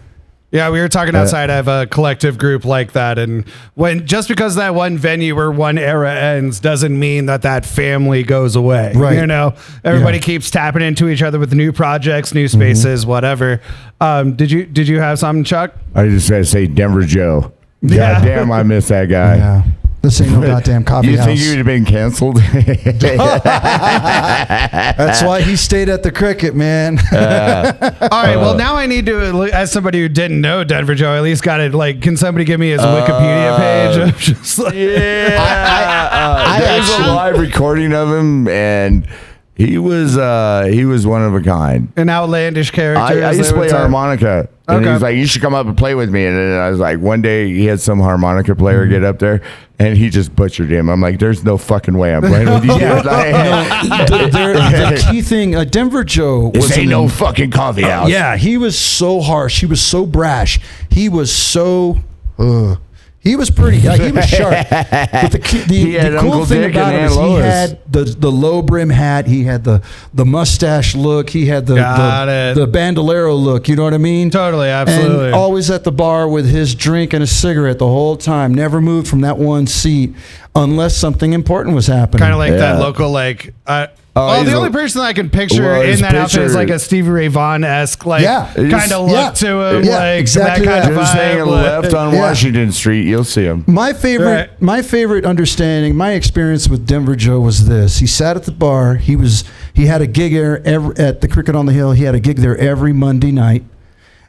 Yeah, we were talking outside of a collective group like that, and when just because that one venue or one era ends doesn't mean that family goes away. Right. You know, everybody Yeah. keeps tapping into each other with new projects, new spaces, whatever. Did you have something, Chuck? I just got to say Denver Joe. Yeah. God damn, I miss that guy. Yeah. This ain't no goddamn coffee You house. think you'd have been canceled? That's why he stayed at the Cricket, man. All right. Well, now I need to, as somebody who didn't know Denver Joe, I at least got it. Like, can somebody give me his Wikipedia page? I'm just like, Yeah, there's a live recording of him, and he was one of a kind. an outlandish character. I as used they to would play say. harmonica And Okay. he's like, you should come up and play with me. And then I was like, one day he had some harmonica player get up there and he just butchered him. I'm like, there's no fucking way I'm playing with you. The key thing, Denver Joe was This ain't no fucking coffee house. Yeah, he was so harsh. He was so brash. He was so. He was pretty. He was sharp. But the cool thing Dick about and him is Aunt he Lois. had the low brim hat. He had the mustache look. He had the bandolero look. You know what I mean? Totally, absolutely. And always at the bar with his drink and a cigarette the whole time. Never moved from that one seat unless something important was happening. Kind of like that local, like. The only person that I can picture in that outfit is like a Stevie Ray Vaughan-esque, like kind of look to him, like exactly that kind of Just hang vibe. left on Washington Street. You'll see him. My favorite understanding, my experience with Denver Joe was this. He sat at the bar. He had a gig there at the Cricket on the Hill. He had a gig there every Monday night.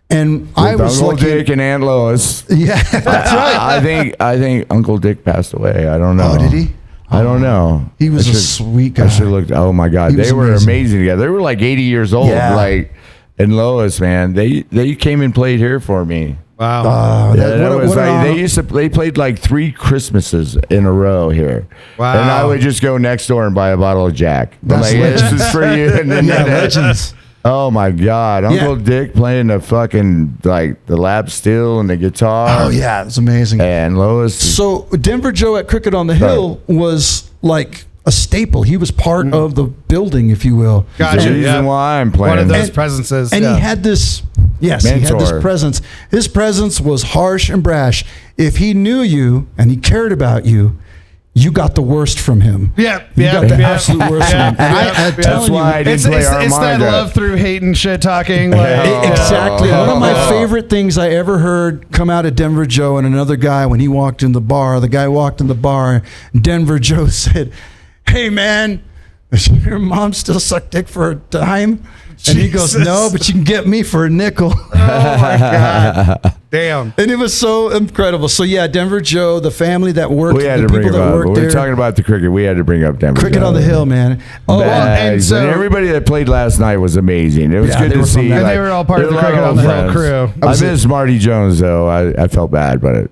And I was Uncle lucky. Dick and Aunt Lois. Yeah, that's right. I think Uncle Dick passed away. I don't know. Oh, did he? I don't know. He was a sweet guy. I should look. Oh my God, He was they were amazing. amazing together. They were like 80 years old. Yeah. Like, and Lois, man, they came and played here for me. Wow. They played like 3 Christmases in a row here. Wow. And I would just go next door and buy a bottle of Jack. I'm That's like, legend. this is for you. And then legends. oh my God, Uncle Dick playing the fucking like the lap steel and the guitar. Oh yeah, it's amazing. And Lois. So Denver Joe at Cricket on the Hill was like a staple. He was part of the building, if you will. Gotcha. the reason why I'm playing. One of those And- presences. And yeah. he had this, he had this Mentor. presence. His presence was harsh and brash. If he knew you and he cared about you, you got the worst from him. Yeah, You yeah, got the yeah. absolute worst from him. And I'm That's telling why I you, didn't play It's that harmonica. love through hate and shit talking. Like, exactly. One of my Oh. favorite things I ever heard come out of Denver Joe and another guy when he walked in the bar. The guy walked in the bar. Denver Joe said, "Hey man, does your mom still suck dick for a dime?" And he goes, Jesus. "No, but you can get me for a nickel." Oh my God. Damn. And it was so incredible. So yeah, Denver Joe, the family that worked, We had the to bring people him that up. worked We there. were talking about the cricket. We had to bring up Denver. Cricket Joe. on the Hill, man. Oh, Bags, and so- everybody that played last night was amazing. It was Yeah, good they to were from see. that. And they were all part of there the were a Cricket lot on of the Hill friends. crew. I miss Marty Jones though. I felt bad, but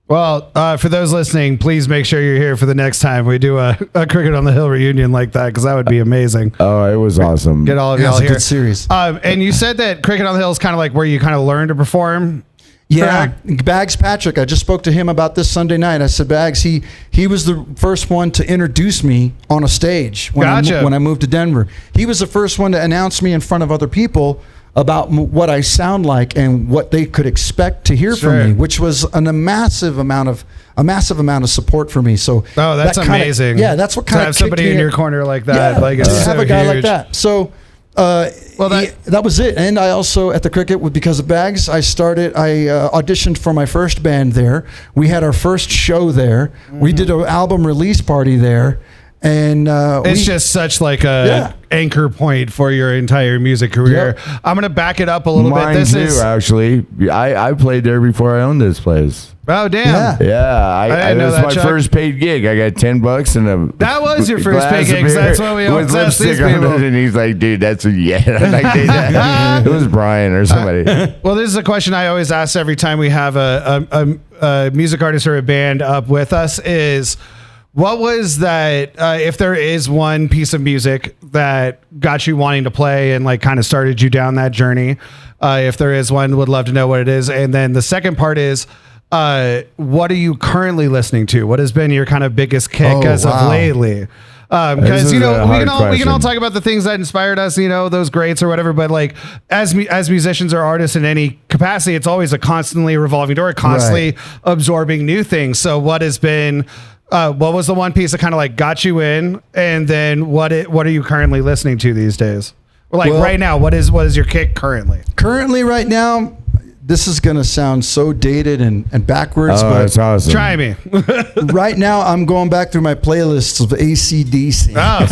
Well, for those listening, please make sure you're here for the next time we do a Cricket on the Hill reunion like that, because that would be amazing. oh, it was awesome. Get all of Yeah, y'all it's a here. good series. And you said that Cricket on the Hill is kind of like where you kind of learn to perform. Yeah, correct? Bags Patrick. I just spoke to him about this Sunday night. I said, Bags, he was the first one to introduce me on a stage when, Gotcha. when I moved to Denver. He was the first one to announce me in front of other people about what I sound like and what they could expect to hear Sure. from me, which was a massive amount of support for me. So Oh, that's that kinda- amazing. Yeah, that's what To kind of have somebody in your corner like that. Yeah, Like it's to have so a guy like huge. that. So. that- That was it. And I also at the Cricket because of Bags, I auditioned for my first band there. We had our first show there. We did an album release party there, and It's just such like a anchor point for your entire music career. Yep. I'm gonna back it up a little Mine bit. This too, is actually. I played there before I owned this place. oh damn. Yeah. Yeah, I didn't know that was that, my Chuck. first paid gig. I got $10 and a That was your first glass paid of gig, 'cause beer that's what we always with ask these lipstick on people. it, and he's like, "Dude, that's a I'm like, "Dude, that- it was Brian or somebody." Well, this is a question I always ask every time we have a music artist or a band up with us is, what was that, if there is one piece of music that got you wanting to play and like kind of started you down that journey? If there is one, would love to know what it is. And then the second part is, what are you currently listening to? What has been your kind of biggest kick Oh, as of wow. lately? This Because is you know a we hard can all question. talk about the things that inspired us, you know, those greats or whatever. But like as musicians or artists in any capacity, it's always a constantly revolving door, constantly absorbing new things. So what has been, what was the one piece that kind of like got you in, and then what are you currently listening to these days? Or like Well- right now, what is your kick currently? currently right now, this is gonna sound so dated and backwards, Oh, but that's awesome. Try me. right now I'm going back through my playlists of AC/DC. Oh,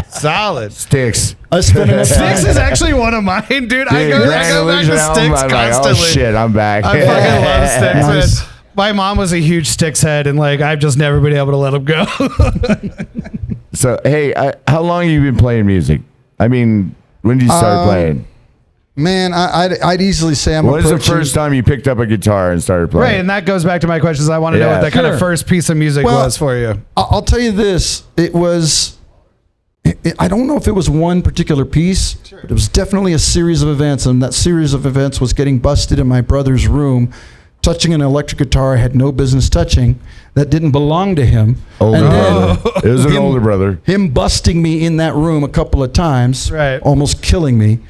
solid. Sticks. I spent enough Sticks time. is actually one of mine, dude. I Dude, go Grand back Illusion to album, Sticks I'm like, constantly. oh shit, I'm back. I fucking love Sticks, Nice. man. My mom was a huge Sticks head, and like I've just never been able to let him go. So, hey, how long have you been playing music? I mean, when did you start playing? Man, I'd easily say I'm What was the approaching- first time you picked up a guitar and started playing? Right, and that goes back to my questions. I want to know Yeah. what that kind of Sure. first piece of music Well, was for you. I'll tell you this. It was, I don't know if it was one particular piece, but it was definitely a series of events. And that series of events was getting busted in my brother's room, touching an electric guitar I had no business touching that didn't belong to him. Older And then brother. It was an him- older brother. Him busting me in that room a couple of times, Right. almost killing me.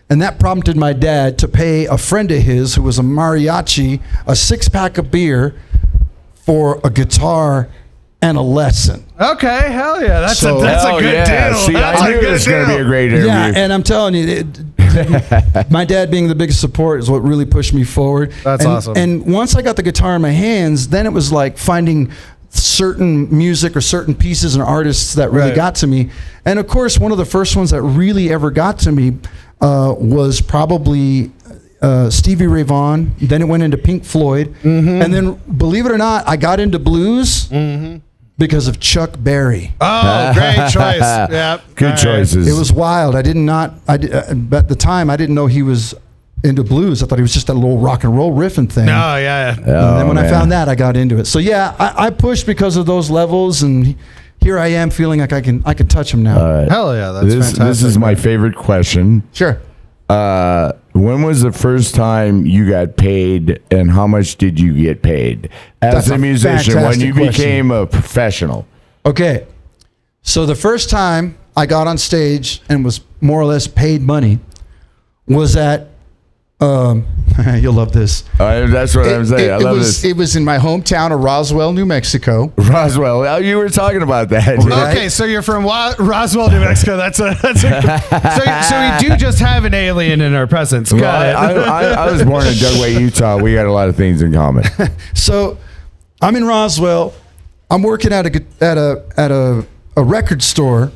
And that prompted my dad to pay a friend of his who was a mariachi a 6-pack of beer for a guitar and a lesson. Okay, hell yeah, that's So- a Hell good yeah. deal. See, That's I a knew good this was going to deal. be a great interview. Yeah, and I'm telling you, my dad being the biggest support is what really pushed me forward. That's And- awesome. And once I got the guitar in my hands, then it was like finding certain music or certain pieces and artists that really Right. got to me. And of course, one of the first ones that really ever got to me was probably Stevie Ray Vaughan. Then it went into Pink Floyd. And then, believe it or not, I got into blues because of Chuck Berry. Oh, great choice. Yeah, Good all right. choices. It was wild. At the time, I didn't know he was into blues. I thought he was just a little rock and roll riffing thing. No, yeah. And then when I man. found that, I got into it. So yeah, I pushed because of those levels, and here I am feeling like I can touch him now. All right. Hell yeah, that's This fantastic. is my favorite question. Sure. When was the first time you got paid, and how much did you get paid as That's a a musician when fantastic you question. became a professional? Okay. So the first time I got on stage and was more or less paid money was at. You'll love this. That's what I'm saying. I love this. It was in my hometown of Roswell, New Mexico. Roswell, you were talking about that. Okay, so you're from Roswell, New Mexico. So we do just have an alien in our presence. Got Well, it. I was born in Dugway, Utah. We got a lot of things in common. So I'm in Roswell. I'm working at a record store.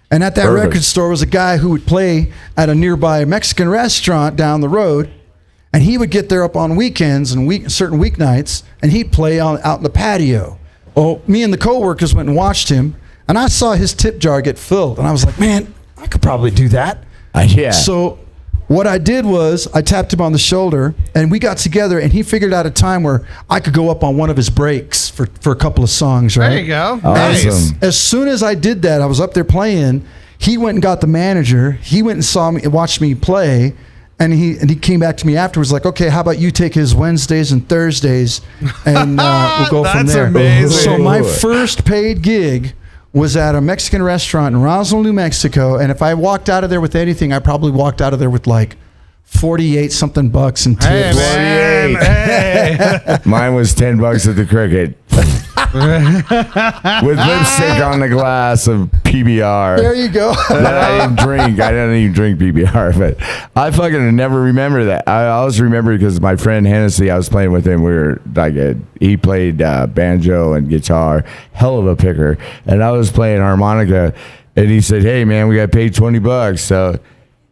And at that Perfect. record store was a guy who would play at a nearby Mexican restaurant down the road. And he would get there up on weekends and certain weeknights, and he'd play out in the patio. Well, me and the coworkers went and watched him, and I saw his tip jar get filled. And I was like, man, I could probably do that. Yeah. So what I did was I tapped him on the shoulder, and we got together, and he figured out a time where I could go up on one of his breaks for a couple of songs, right? There you go. Awesome. Nice. As soon as I did that, I was up there playing. He went and got the manager. He went and saw me, watched me play, and he came back to me afterwards, like, okay, how about you take his Wednesdays and Thursdays, and we'll go from That's there. amazing. So my first paid gig was at a Mexican restaurant in Roswell, New Mexico, and if I walked out of there with anything, I probably walked out of there with like 48 something bucks in tips. Hey, man. Hey. Mine was $10 at the Cricket. With lipstick on the glass of PBR. There you go. That I didn't drink. I didn't even drink PBR, but I fucking never remember that. I always remember because my friend Hennessy, I was playing with him. We were like, he played banjo and guitar, hell of a picker, and I was playing harmonica. And he said, "Hey man, we got paid $20, so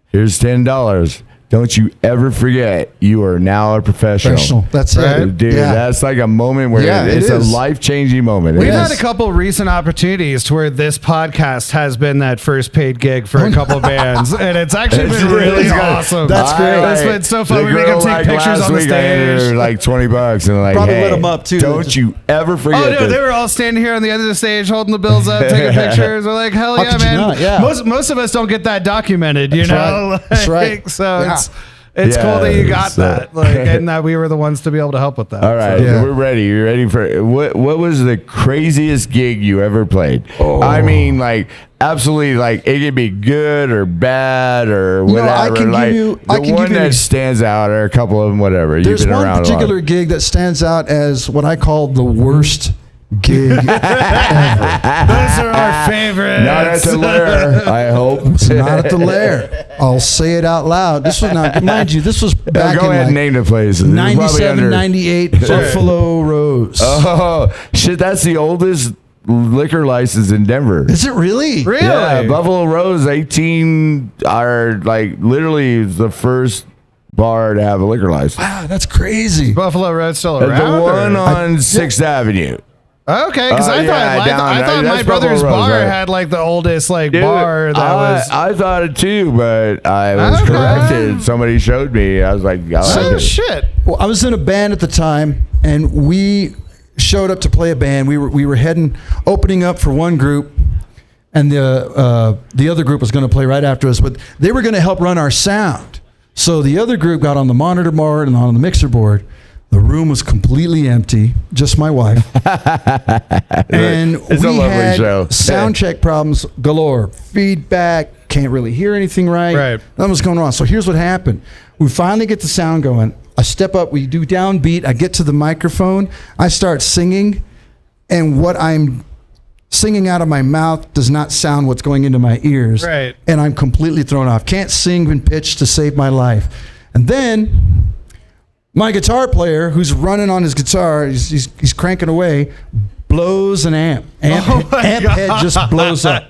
here's $10. Don't you ever forget, you are now a professional." That's Right? it. Dude, Yeah. that's like a moment where Yeah, it's it a is. life-changing moment. We've Yes. had a couple recent opportunities to where this podcast has been that first paid gig for a couple bands, and it's actually been really awesome. That's great. It's been so fun. The We make them girl, take like, pictures last on the week, I handed her stage. like $20 and like, Probably hey, lit 'em up, too. Don't you ever forget Oh no, this. they were all standing here on the end of the stage, holding the bills up, taking pictures. We're like, hell How yeah, could you man! not? Yeah. Most of us don't get that documented, you That's know. right. That's right. So Yeah. it's cool that you Yeah, got so- that, like, and that we were the ones to be able to help with that. All right, So. Yeah. we're ready. You ready for what? What was the craziest gig you ever played? Oh. I mean, like absolutely, like it could be good or bad or You know, whatever. I can give like you- the I can one give you that an- stands out, or a couple of them, whatever. You've There's been one around particular a lot. gig that stands out as what I call the worst gig. Those are our favorites. Not at the Lair, I hope. It's not at the Lair. I'll say it out loud. This was not, mind you, this was back Go in ahead and like name the places. It's probably 97, under- 98, Buffalo Rose. Oh shit! That's the oldest liquor license in Denver. Is it really? Really? Yeah, Buffalo Rose 18 are like literally the first bar to have a liquor license. Wow, that's crazy. Buffalo Road still The around? one or- on 6th Avenue. Okay, because I thought my that's brother's Buffalo Rose, bar right. had like the oldest like Dude, bar that was. I thought it too, but I was Okay. corrected. Somebody showed me. I was like, I like Oh it. shit! Well, I was in a band at the time, and we showed up to play a band. We were opening up for one group, and the other group was going to play right after us, but they were going to help run our sound. So the other group got on the monitor board and on the mixer board. The room was completely empty, just my wife. And It's a we lovely had show. sound check problems galore. Feedback, can't really hear anything right. Right. Nothing was going on. So here's what happened. We finally get the sound going. I step up, we do downbeat. I get to the microphone. I start singing, and what I'm singing out of my mouth does not sound what's going into my ears. Right. And I'm completely thrown off. Can't sing in pitch to save my life. And then my guitar player, who's running on his guitar, he's cranking away, blows an amp. Amp head just blows up.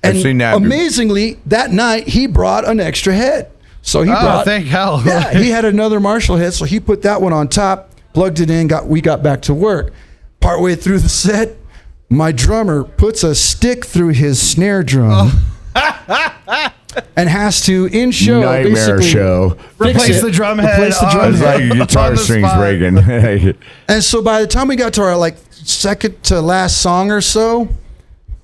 I've And seen that. amazingly, that night he brought an extra head. So he brought. Thank hell. Yeah, he had another Marshall head, so he put that one on top, plugged it in. We got back to work. Partway through the set, my drummer puts a stick through his snare drum. And has to in show Nightmare basically show. Replace the drum head. Replace the drum on- It's head. like your on guitar the strings spot. breaking. And so by the time we got to our like second to last song or so,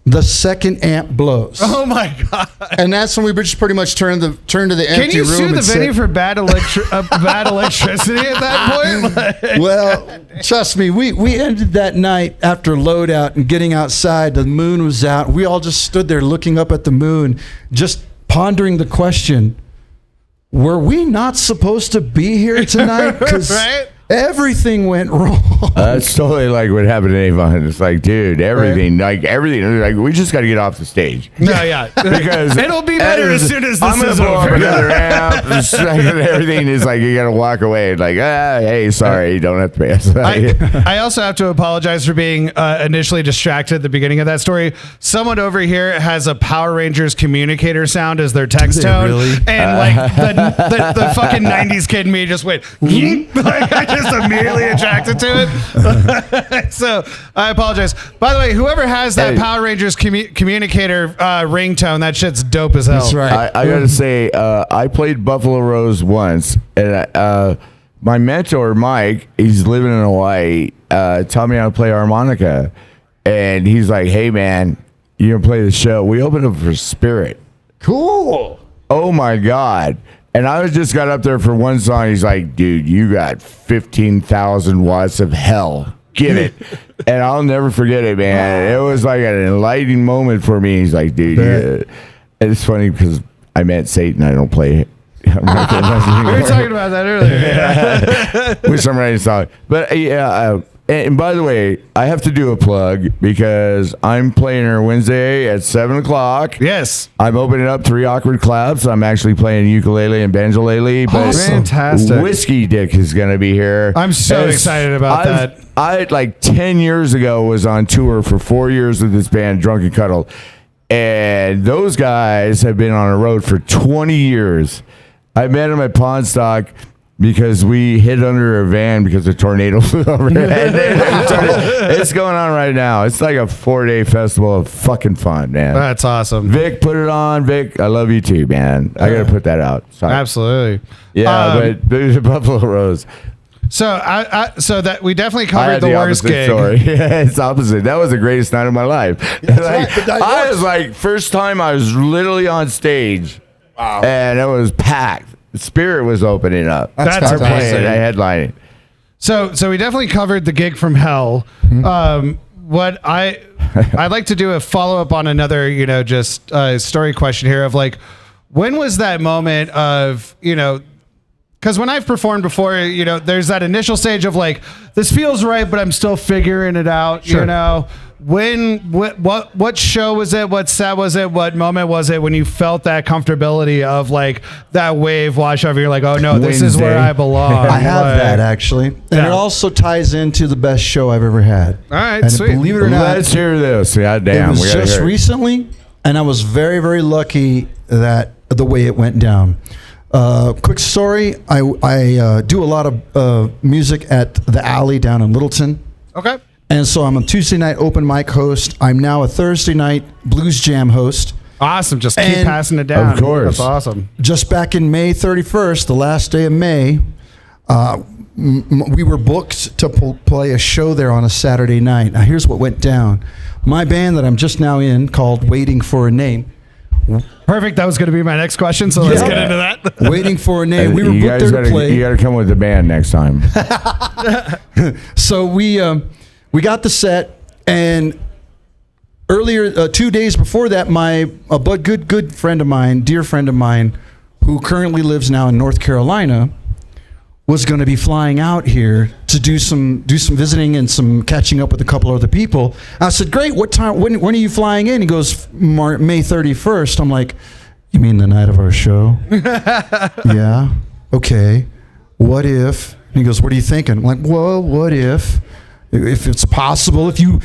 the second amp blows. Oh my god! And that's when we just pretty much turned to the Can empty you room sue the and venue said, for bad electricity at that point? Like- well, trust me, we ended that night after loadout and getting outside. The moon was out. We all just stood there looking up at the moon, just pondering the question, were we not supposed to be here tonight? Because Right? everything went wrong. That's totally like what happened to Avon. It's like, dude, everything, like we just got to get off the stage. No, yeah. Because It'll be better as soon as I'm this is gonna blow over. up another amp. It's like everything is like you gotta walk away. Like, hey, sorry, you don't have to pay us. I also have to apologize for being initially distracted at the beginning of that story. Someone over here has a Power Rangers communicator sound as their text They tone, really? and like the fucking '90s kid in me just went. Like I just immediately attracted to it. So I apologize. By the way, whoever has that Hey. Power Rangers communicator ringtone, that shit's dope as hell. That's right. I gotta say, I played Buffalo Rose once, and my mentor Mike, he's living in Hawaii, taught me how to play harmonica, and he's like, "Hey man, you gonna play the show?" We opened up for Spirit. Cool. Oh my god! And I was just got up there for one song. He's like, "Dude, you got 15,000 watts of hell. Get it." And I'll never forget it, man. It was like an enlightening moment for me. He's like, "Dude, it's funny because I met Satan. I don't play it." We were talking about that earlier. with some writing song. But yeah, and by the way, I have to do a plug because I'm playing her Wednesday at 7:00. Yes. I'm opening up 3 Awkward Claps. I'm actually playing ukulele and banjolele. But Awesome. Fantastic. Whiskey Dick is going to be here. I'm so It's- excited about that. I like 10 years ago was on tour for 4 years with this band, Drunken Cuddle. And those guys have been on the road for 20 years. I met them at Pawnstock because we hid under a van because a tornado flew overhead. It's going on right now. It's like a 4-day festival of fucking fun, man. That's awesome. Vic, put it on. Vic, I love you too, man. I got to put that out. Sorry. Absolutely. Yeah, but the Buffalo Rose. So so that we definitely I covered had the worst opposite gig. story. Yeah, it's opposite. That was the greatest night of my life. Like, right, the divorce. I was like, first time I was literally on stage. Wow. And it was packed. Spirit was opening up. That's They're amazing. playing, headlining. So we definitely covered the gig from hell. What I'd like to do a follow up on another, just story question here of like, when was that moment of, because when I've performed before, there's that initial stage of like, this feels right, but I'm still figuring it out. Sure. What show was it? What set was it? What moment was it when you felt that comfortability of like that wave wash over? You're like, oh no, this is where Wednesday. I belong. I have Like- that actually, and Yeah. it also ties into the best show I've ever had. All right, and sweet. believe it or not, Let's hear this. God it damn. was We gotta just hear it. recently, and I was very, very lucky that the way it went down. Quick story: I do a lot of music at the Alley down in Littleton. Okay. And so I'm a Tuesday night open mic host. I'm now a Thursday night blues jam host. Awesome. Just keep And- passing it down. Of course. That's awesome. Just back in May 31st, the last day of May, we were booked to play a show there on a Saturday night. Now, here's what went down. My band that I'm just now in, called Waiting for a Name, Perfect. That was going to be my next question. So let's get into that. Waiting for a Name. We were You booked guys there to play. You got to come with the band next time. So we got the set, and earlier 2 days before that, a good friend of mine, dear friend of mine, who currently lives now in North Carolina, was going to be flying out here to do some visiting and some catching up with a couple other people. I said, "Great, what time? When are you flying in?" He goes, "May 31st." I'm like, "You mean the night of our show?" Yeah. Okay. What if? And he goes, "What are you thinking?" I'm like, "Well, what if it's possible, if you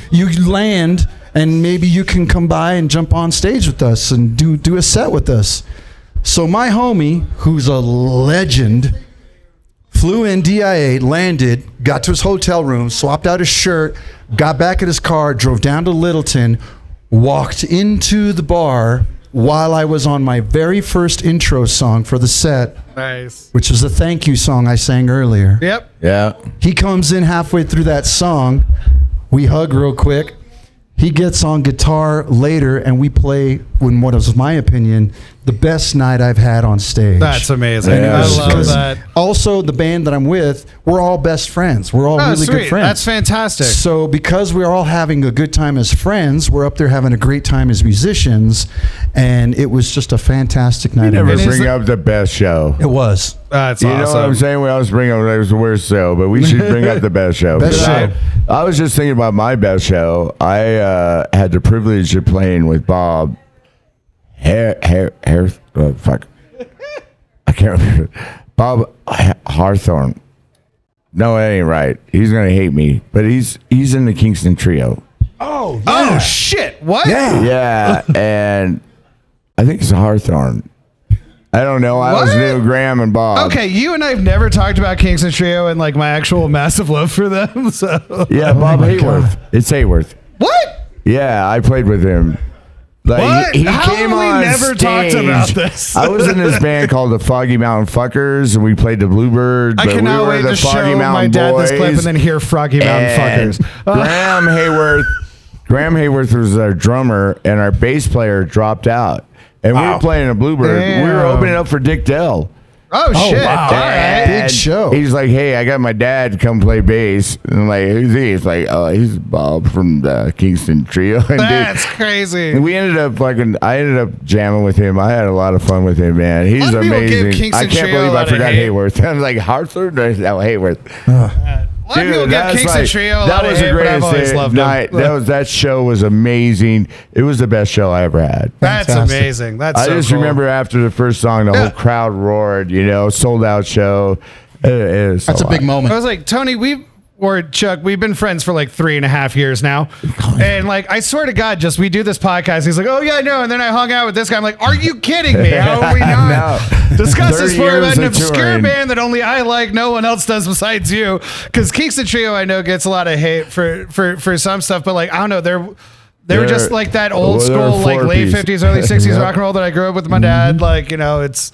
land and maybe you can come by and jump on stage with us and do a set with us." So my homie, who's a legend, flew in DIA, landed, got to his hotel room, swapped out his shirt, got back in his car, drove down to Littleton, walked into the bar while I was on my very first intro song for the set, Nice. which was a thank you song I sang earlier. Yep. Yeah. He comes in halfway through that song. We hug real quick. He gets on guitar later, and we play, in what is my opinion, the best night I've had on stage. That's amazing. Yeah, I it's love good. that. Also, the band that I'm with, we're all best friends. We're all Oh, really sweet. good friends. That's fantastic. So because we're all having a good time as friends, we're up there having a great time as musicians, and it was just a fantastic night. Never And is bring it- up the best show. It was. That's You awesome. know what I'm saying? We always bring up like, the worst show, but we should bring up the best show. Best Because show. I was just thinking about my best show. I had the privilege of playing with Bob fuck. I can't remember. Bob Hawthorne. No, that ain't right. He's gonna hate me, but he's in the Kingston Trio. Oh, shit. What? Yeah, and I think it's Hawthorne. I don't know. I was What? new Graham and Bob. Okay, you and I have never talked about Kingston Trio and like my actual massive love for them. So Yeah, Bob my Hayworth. It's Hayworth. what? Yeah, I played with him. Like What? he How came have we on never talked stage. about this? I was in this band called the Foggy Mountain Fuckers, and we played the Bluebird. I but cannot we were wait the to show Foggy Mountain my dad Boys, this clip and then hear Froggy Mountain and Fuckers. Graham Hayworth. Graham Hayworth was our drummer, and our bass player dropped out. And we were playing a Bluebird. We were Damn. opening up for Dick Dell. Oh, shit. wow. All right. Big And show. He's like, "Hey, I got my dad to come play bass." And I'm like, "Who's he?" It's like, "Oh, he's Bob from the Kingston Trio." And That's dude, crazy. we ended up I ended up jamming with him. I had a lot of fun with him, man. He's lot of people give amazing. Kingston I can't Trio a believe I lot of forgot hate. Hayworth. I was like, Hartford? No, Hayworth. A lot of people give that's Kingston like- Trio a that lot of was the hate, but I've greatest always loved night. them. That show was amazing. It was the best show I ever had. That's Fantastic. amazing. That's I so just cool. remember after the first song, the Yeah. whole crowd roared. Sold out show. That's That's a big I moment. was like, Tony, Chuck, we've been friends for like 3.5 years now. And like, I swear to God, we do this podcast. He's like, oh yeah, I know. And then I hung out with this guy. I'm like, are you kidding me? How are we not discuss 30 this for years an of obscure touring. band that only I like, no one else does besides you? Because Kingston Trio, I know, gets a lot of hate for some stuff, but like, I don't know, they were just like that old well, they're school, like late four-piece. 50s, early 60s Yep. rock and roll that I grew up with my dad. Like, it's.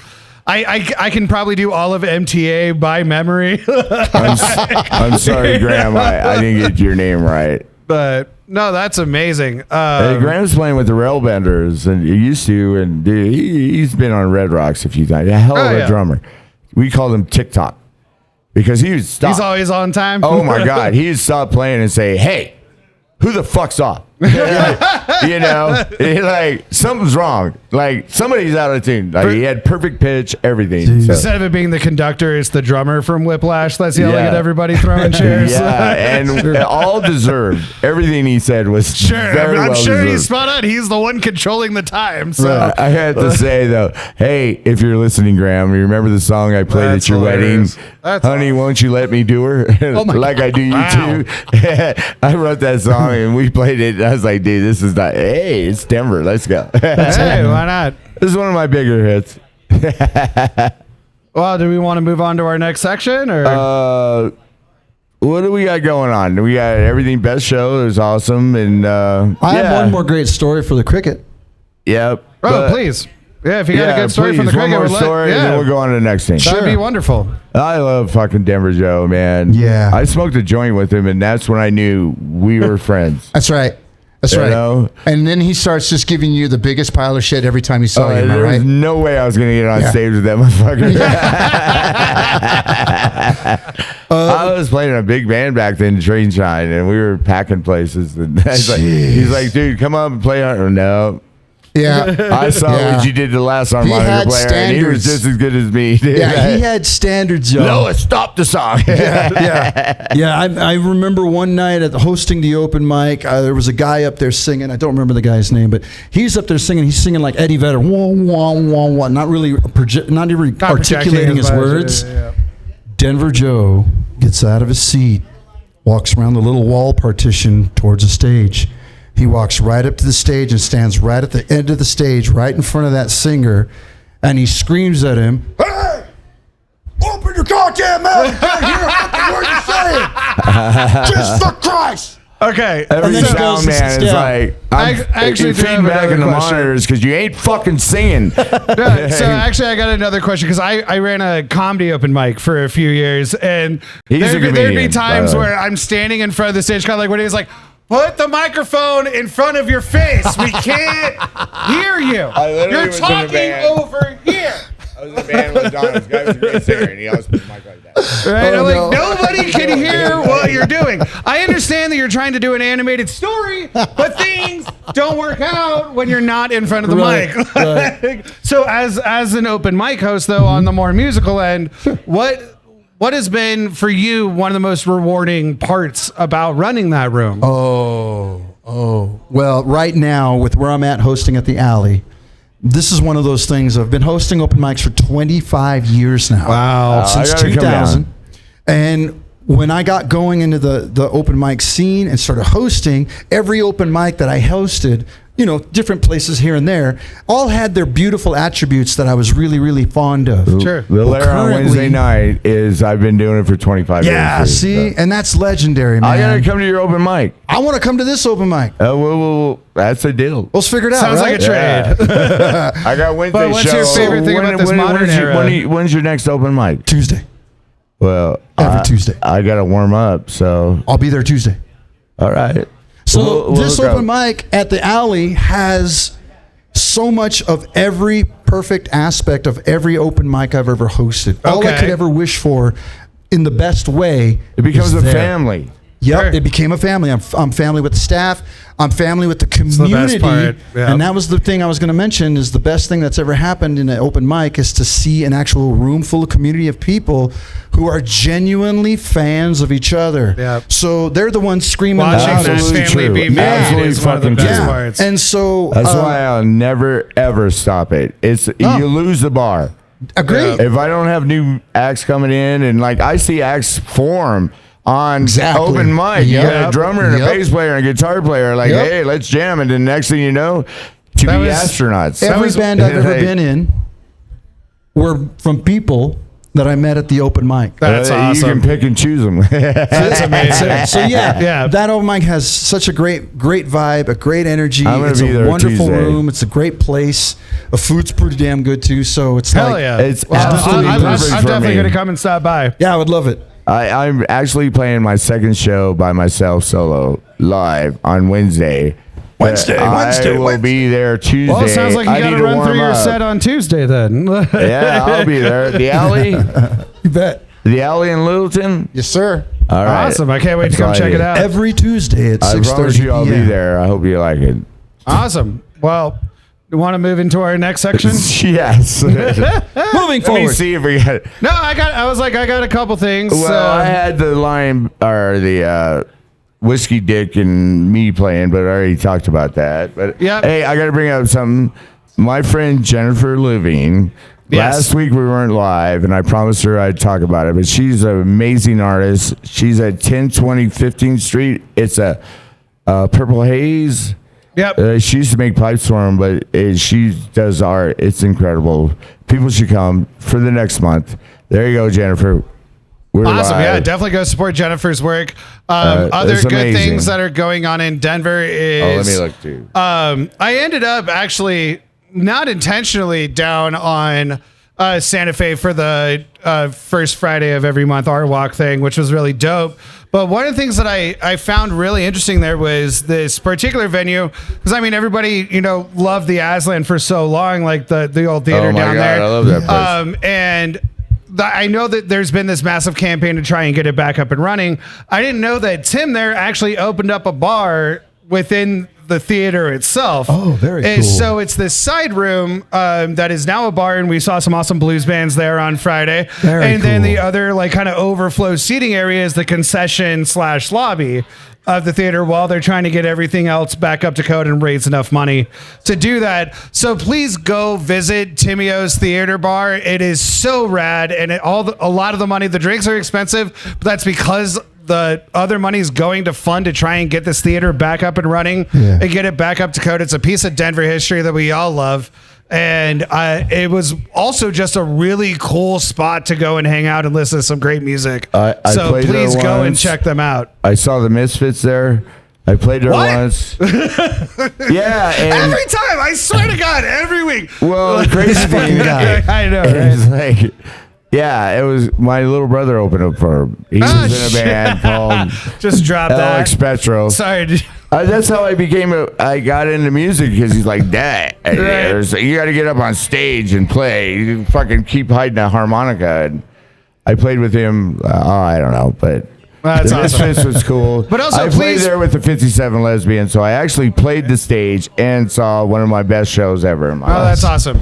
I can probably do all of MTA by memory, I'm sorry, Graham. I didn't get your name right. but no, that's amazing. Hey, Graham's playing with the Railbenders, and he used to, and dude, he's been on Red Rocks a few times. A hell of a yeah. drummer. We called him TikTok because he would stop. He's always on time. Oh my God, he'd stop playing and say, "Hey, who the fuck's off?" Like something's wrong. Like somebody's out of tune. Like he had perfect pitch, everything. So- Instead of it being the conductor, it's the drummer from Whiplash that's yelling Yeah. at everybody throwing chairs. Yeah, and all deserved. Everything he said was Sure, very I'm well sure he's deserved. spot on. He's the one controlling the time. So I had to say though, hey, if you're listening, Graham, you remember the song I played That's at your hilarious. wedding? That's Honey, won't you let me do her? Like I do you Wow. too. I wrote that song and we played it. And I was like, dude, this is not. Hey, it's Denver. Let's go. hey, why not? This is one of my bigger hits. Well, do we want to move on to our next section or? what do we got going on? We got everything. Best show. It was awesome. And I have one more great story for the cricket. Yep. Oh, please. Yeah, if you got a good story from the cricket, one more story, and then we'll go on to the next thing. That'd be wonderful. I love fucking Denver Joe, man. Yeah. I smoked a joint with him, and that's when I knew we were friends. That's right. That's You right. know? And then he starts just giving you the biggest pile of shit every time he saw you, am I There right? was no way I was going to get on stage with that motherfucker. I was playing in a big band back then, Train Shine, and we were packing places. And he's like, dude, come up and play. No. Yeah. I saw what you did to the last harmonica had player, and he was standards. just as good as me. Dude. Yeah, he had standards, Joe. Lois, stop the song. Yeah, I remember one night at hosting the open mic, there was a guy up there singing. I don't remember the guy's name, but he's up there singing. He's singing like Eddie Vedder, wah, wah, wah, wah, not really articulating his words. Yeah. Denver Joe gets out of his seat, walks around the little wall partition towards the stage. He walks right up to the stage and stands right at the end of the stage, right in front of that singer, and he screams at him, "Hey! Open your goddamn mouth! I can't hear a fucking word you're saying! Just for Christ!" Okay. Every then he sound goes and man sits is down. like, I I'm actually do have feeding back another in the question. monitors because you ain't fucking singing. Yeah, so actually, I got another question because I ran a comedy open mic for a few years, and He's a there'd be comedian, times by the way. where I'm standing in front of the stage, kind of like when he's like, "Put the microphone in front of your face. We can't hear you. literally You're was in a talking band. over here." I was in a band with Don. This guy was a great singer, and he always put the mic like that. Right? Oh, I'm like, no. nobody can hear what you're doing. I understand that you're trying to do an animated story, but things don't work out when you're not in front of the Right, mic. right. So as an open mic host, though, on the more musical end, what has been for you one of the most rewarding parts about running that room? Well, right now, with where I'm at hosting at the Alley, this is one of those things. I've been hosting open mics for 25 years now. Wow. Since I gotta come 2000. down. And when I got going into the open mic scene and started hosting, every open mic that I hosted, different places here and there, all had their beautiful attributes that I was really, really fond of. Sure. The Lair on currently- Wednesday night is I've been doing it for 25 Yeah, years. see? And that's legendary, man. I gotta come to your open mic. I want to come to this open mic. Well, that's a deal. Let's figure it out, Sounds right? like a trade. I got Wednesday But what's show. your favorite thing about this modern era? When's your next open mic? Tuesday. Well, Every Tuesday. I gotta warm up. So I'll be there Tuesday. all right. So We'll this hook open up. mic at the Alley has so much of every perfect aspect of every open mic I've ever hosted. All I Okay. could ever wish for in the best way. It becomes is a there. family. Yep, Sure. it became a family. I'm family with the staff. I'm family with the the best community. part, yeah. And that was the thing I was going to mention is the best thing that's ever happened in an open mic is to see an actual room full of community of people who are genuinely fans of each other. Yeah. So they're the ones screaming Watching the that loudest. Absolutely family true. be made Absolutely is one of the fucking best true. parts. And so That's why I'll never ever stop it. It's you lose the bar. agree. If I don't have new acts coming in, and like I see acts form on Exactly. open mic, you got a Yep. drummer and a Yep. bass player and a guitar player, like, Yep. hey, let's jam. And then next thing you know, to That be was- astronauts. Every band I've ever been in were from people that I met at the open mic. That's You awesome. can pick and choose them. That's amazing. So yeah, Yeah. that open mic has such a great vibe, a great energy. I'm gonna It's be a there wonderful Tuesday. room. It's a great place. The food's pretty damn good too. So it's Hell like, yeah. It's Well, absolutely I'm perfect for definitely me. going to come and stop by. yeah, I would love it. I'm actually playing my second show by myself solo live on Wednesday. Wednesday, I will be there Tuesday. Well, it sounds like you I got need to run warm through your up. set on Tuesday then. Yeah, I'll be there. The Alley, You bet. the Alley in Littleton. Yes, sir. All right. Awesome. I can't wait to That's come all I check it need. out. Every Tuesday at I 6:30 promise you, I'll be p.m. there. I hope you like it. Awesome. Well, you want to move into our next section? Yes. Moving Let me forward. see if we got it. No, I got a couple things. Well, I had the line or the Whiskey Dick and me playing, but I already talked about that. But Yep. hey, I got to bring up something. My friend Jennifer Living. Yes. Last week we weren't live, and I promised her I'd talk about it. But she's an amazing artist. She's at 1020 15th Street. It's a Purple Haze. Yep. She used to make pipes for him, but she does art. It's incredible. People should come for the next month. There you go, Jennifer. We're Awesome. live. Yeah, definitely go support Jennifer's work. Other it's good amazing. things that are going on in Denver is Oh, let me look too. I ended up actually not intentionally down on Santa Fe for the first Friday of every month art walk thing, which was really dope. But one of the things that I found really interesting there was this particular venue, because I mean everybody loved the Aslan for so long, like the old theater Oh my down God, there. I love that place. And I know that there's been this massive campaign to try and get it back up and running. I didn't know that Tim there actually opened up a bar within the theater itself. Oh, very And cool. so it's this side room that is now a bar, and we saw some awesome blues bands there on Friday. Very and then cool. the other like kind of overflow seating area is the concession / lobby of the theater while they're trying to get everything else back up to code and raise enough money to do that. So please go visit Timio's Theater Bar. It is so rad, and a lot of the money, the drinks are expensive, but that's because the other money is going to fund to try and get this theater back up and running and get it back up to code. It's a piece of Denver history that we all love. And it was also just a really cool spot to go and hang out and listen to some great music. I So played there please go and once. check them out. I saw the Misfits there. I played there What? once. Yeah, and Every time, I swear to God, every week. well, the crazy thing I know, is right? like, yeah, it was my little brother opened up for him. He Ah, was in a shit. band called Just drop that. Alex Petro. Sorry. That's how I got into music, because he's like, Dad, you got to get up on stage and play. You fucking keep hiding a harmonica. And I played with him. I don't know, but That's the awesome. Misfits was cool. But also, I played please- there with the 57 Lesbians, so I actually played the stage and saw one of my best shows ever in my Oh, life. that's awesome.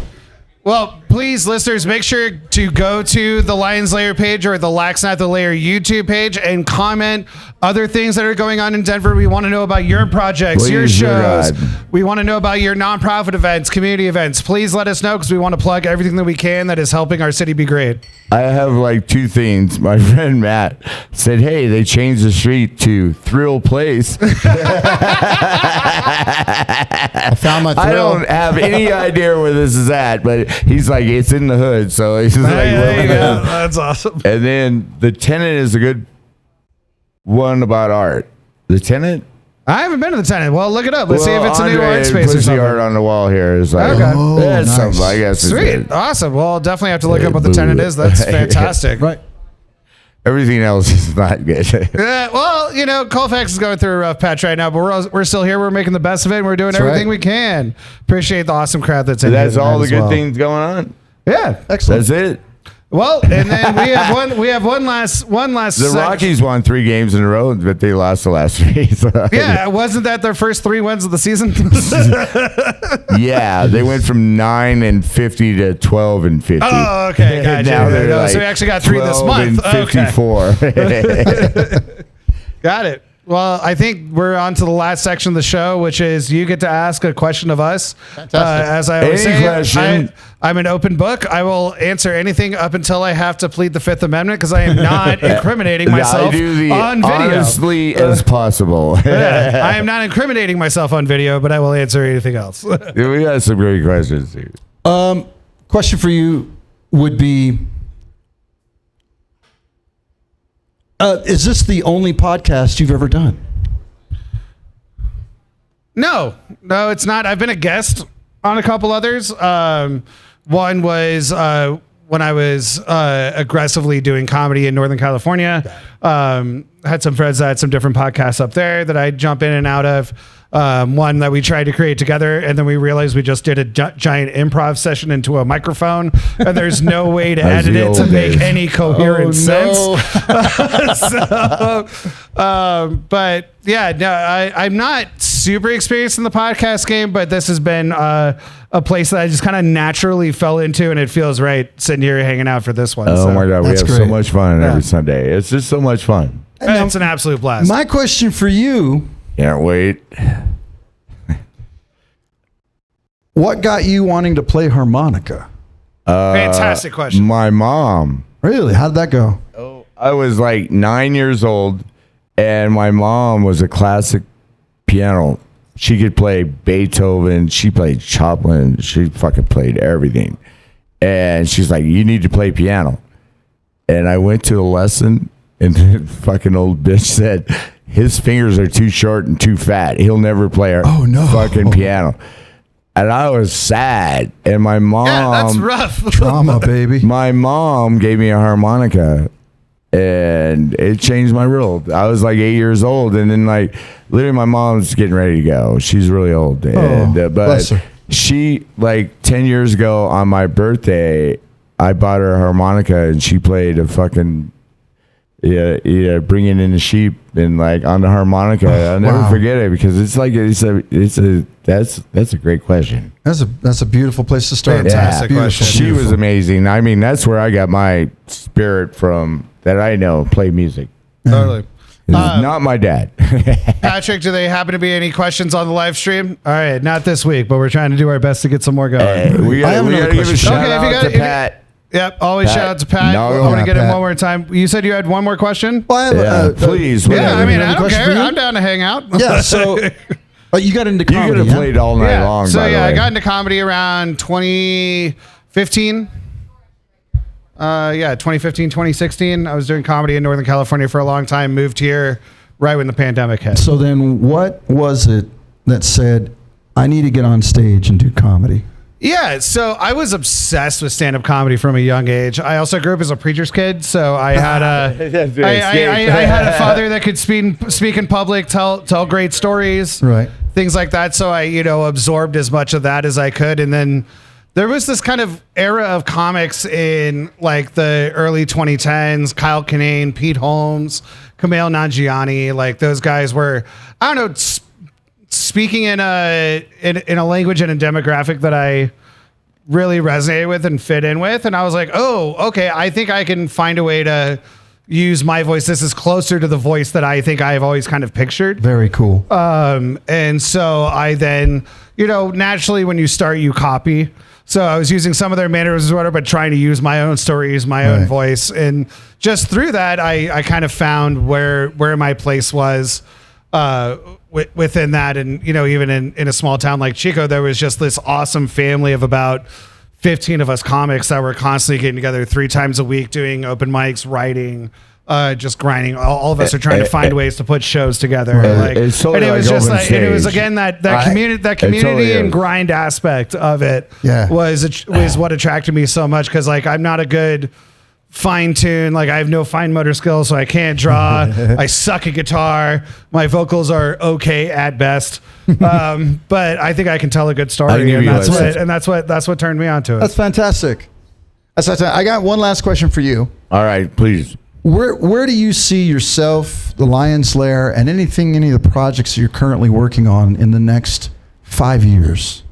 Well, please, listeners, make sure to go to the Lions Lair page or the Laxin at the Lair YouTube page and comment other things that are going on in Denver. We want to know about your projects, your Please, dear shows. God. We want to know about your nonprofit events, community events. Please let us know, because we want to plug everything that we can that is helping our city be great. I have like two things. My friend Matt said, hey, they changed the street to Thrill Place. I found my thrill. I don't have any idea where this is at, but he's like, it's in the hood. So he's just like, There you well, go. That's awesome. and then the Tenant is a good one about art. The Tenant? I haven't been to the Tenant. Well, look it up. Let's see if it's a new Andre art space or puts something. the art on the wall here. It's like, Okay. Oh, that's nice. something, I guess. it's Sweet. good. Awesome. Well, I'll definitely have to look up what the Tenant is. That's fantastic. Right. Everything else is not good. Yeah, well, Colfax is going through a rough patch right now, but we're still here. We're making the best of it, and we're doing everything right. we can. Appreciate the awesome crowd that's in That's here all tonight the as good well. things going on. Yeah. Excellent. That's it. Well, and then we have one last. The Rockies won 3 games in a row, but they lost the last 3. So. Yeah, wasn't that their first 3 wins of the season? Yeah, they went from 9-50 to 12-50. Oh, okay, gotcha. Now they're So like we actually got 3 this 12 month. and Okay. 54. Got it. Well, I think we're on to the last section of the show, which is you get to ask a question of us. As I always Any say, question. I'm an open book. I will answer anything up until I have to plead the Fifth Amendment, because I am not incriminating myself I do the on video. honestly as possible. Yeah, I am not incriminating myself on video, but I will answer anything else. We got some great questions here. Question for you would be, is this the only podcast you've ever done? No, it's not. I've been a guest on a couple others. One was when I was aggressively doing comedy in Northern California. Had some friends that had some different podcasts up there that I jump in and out of. One that we tried to create together, and then we realized we just did a giant improv session into a microphone, and there's no way to As edit the it to old make days. any coherent sense. But yeah, no, I'm not super experienced in the podcast game, but this has been a place that I just kind of naturally fell into, and it feels right sitting here hanging out for this one. Oh So, my God, we That's have so great. much fun Yeah. every Sunday. It's just so much fun. it's an absolute blast. My question for you, Can't wait. what got you wanting to play harmonica? Fantastic question. My mom. Really? How did that go? I was like 9 years old, and my mom was a classic piano. She could play Beethoven. She played Chopin. She fucking played everything. And she's like, you need to play piano. And I went to a lesson, and the fucking old bitch said his fingers are too short and too fat. He'll never play our fucking piano. And I was sad. And my mom... Yeah, that's rough. Trauma, baby. My mom gave me a harmonica, and it changed my world. I was like 8 years old, and then like literally my mom's getting ready to go. She's really old, and bless her. She like 10 years ago on my birthday, I bought her a harmonica, and she played a fucking bringing in the sheep and like on the harmonica. I'll never forget it because it's that's a great question. That's a beautiful place to start. Fantastic question. She was amazing. I mean, that's where I got my spirit from. That I know play music. Totally. It's not my dad. Patrick, do they happen to be any questions on the live stream? All right, not this week, but we're trying to do our best to get some more going. We got to give a shout out to Pat. Yep, always shout out to Pat. I want to get him one more time. You said you had one more question? Well, please. Yeah, I mean, I don't care. I'm down to hang out. Yeah, so you got into comedy. You could have played all night long. So by the way. I got into comedy around 2015. 2015, 2016. I was doing comedy in Northern California for a long time. Moved here right when the pandemic hit. So then what was it that said, I need to get on stage and do comedy? Yeah, so I was obsessed with stand-up comedy from a young age. I also grew up as a preacher's kid, so I had I had a father that could speak in public, tell great stories, Right. things like that. So I absorbed as much of that as I could, and then there was this kind of era of comics in like the early 2010s. Kyle Kinane, Pete Holmes, Kumail Nanjiani, like those guys were, I don't know, speaking in a language and a demographic that I really resonated with and fit in with. And I was like, oh, okay, I think I can find a way to use my voice. This is closer to the voice that I think I've always kind of pictured. Very cool. And so I then, naturally when you start, you copy. So I was using some of their mannerisms or whatever, but trying to use my own stories, my own voice. And just through that, I kind of found where my place was within that. And, even in a small town like Chico, there was just this awesome family of about 15 of us comics that were constantly getting together 3 times a week, doing open mics, writing, just grinding. All of us are trying to find ways to put shows together. Right. It's totally and it was like just open like, and it was stage. again that community totally and is. grind aspect of it Yeah. was what attracted me so much, because like I'm not a good fine tune, like I have no fine motor skills, so I can't draw. I suck at guitar. My vocals are okay at best, but I think I can tell a good story, and that's what turned me onto it. That's fantastic. I got one last question for you. All right, please. Where do you see yourself, the Lion's Lair, and any of the projects you're currently working on in the next 5 years?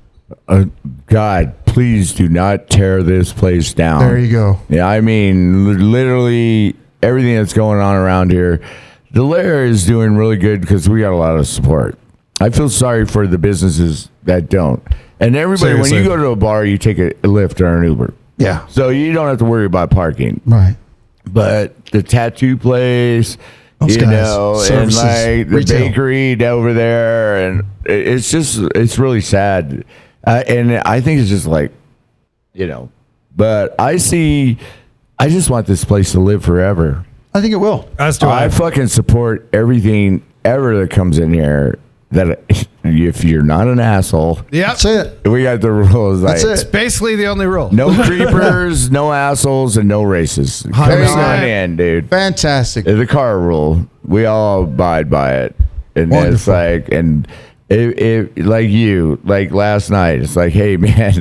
God, please do not tear this place down. There you go. Yeah, I mean, literally everything that's going on around here. The Lair is doing really good because we got a lot of support. I feel sorry for the businesses that don't. And everybody, Seriously. when you go to a bar, you take a Lyft or an Uber. Yeah. So you don't have to worry about parking. Right. But the tattoo place, Those guys, and services, like the retail. bakery over there, and it's really sad. And I think it's just like, but I just want this place to live forever. I think it will. I fucking support everything ever that comes in here. That if you're not an asshole, Yep. That's it. we got the rules. That's like, it. It's basically the only rule. no creepers, no assholes, and no racists. Come 100%. on in, dude. Fantastic. The car rule. We all abide by it. And it's Wonderful. like, and it like you, like last night, it's like, hey, man,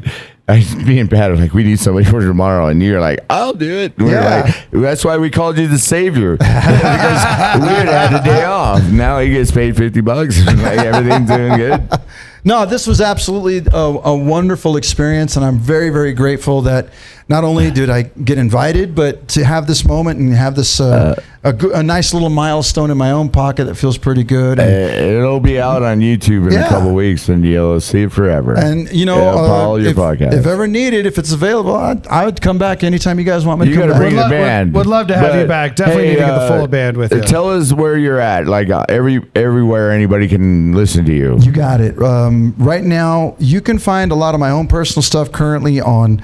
me and Pat are like, we need somebody for tomorrow. And you're like, I'll do it. And we're like, that's why we called you the savior. Because we had a day off. Now he gets paid $50 and like everything's doing good. No, this was absolutely a wonderful experience, and I'm very, very grateful that not only did I get invited, but to have this moment and have this a nice little milestone in my own pocket that feels pretty good. And, It'll be out on YouTube in a couple weeks, and you'll see it forever. and follow your podcast. if ever needed, if it's available, I would come back anytime you guys want me to You come got to back. bring the band. Would love to have But, you back. Definitely need to get the full band with you. Tell us where you're at. Like everywhere anybody can listen to you. You got it. Right now, you can find a lot of my own personal stuff currently on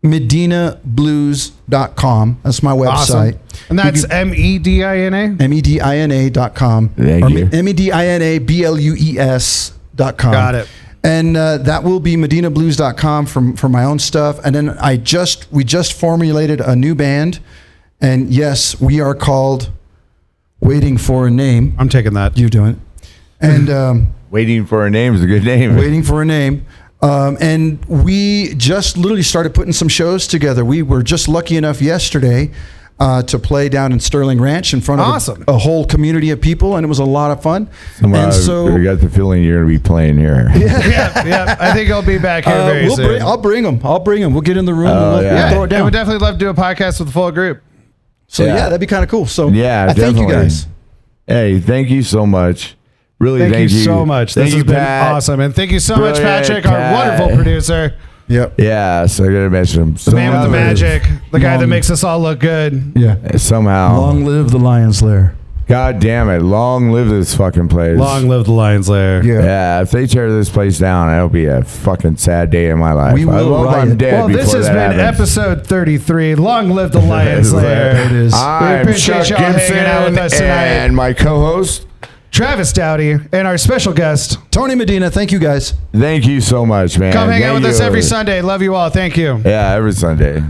medinablues.com. That's my website. Awesome. And that's MEDINA? medina.com. Thank or you. medinablues.com. Got it. And that will be medinablues.com for my own stuff. And then we just formulated a new band. And yes, we are called Waiting for a Name. I'm taking that. You're doing it. And Waiting for a name is a good name. Waiting for a Name. And we just literally started putting some shows together. We were just lucky enough yesterday to play down in Sterling Ranch in front of a whole community of people, and it was a lot of fun. And so we got the feeling you're going to be playing here. Yeah. I think I'll be back here very soon. I'll bring them. We'll get in the room and we'll throw it down. I would definitely love to do a podcast with the full group. So yeah, that'd be kind of cool. So yeah, I thank you guys. Hey, thank you so much. Really, Thank you so much. This has been awesome. And thank you so much, Patrick, our wonderful producer. Yep. Yeah, so I got to mention him. The man with the magic. The guy that makes us all look good. Yeah. Somehow. Long live the Lion's Lair. God damn it. Long live this fucking place. Long live the Lion's Lair. Yeah, if they tear this place down, it'll be a fucking sad day in my life. We will I'm dead. Well, this has been episode 33. Long live the Lion's Lair. There it is. I'm We appreciate Chuck y'all hanging out with us Gibson tonight. and my co-host. Travis Dowdy and our special guest. Tony Medina, thank you guys. Thank you so much, man. Come hang out Thank with us you. every Sunday. Love you all. Thank you. Yeah, every Sunday.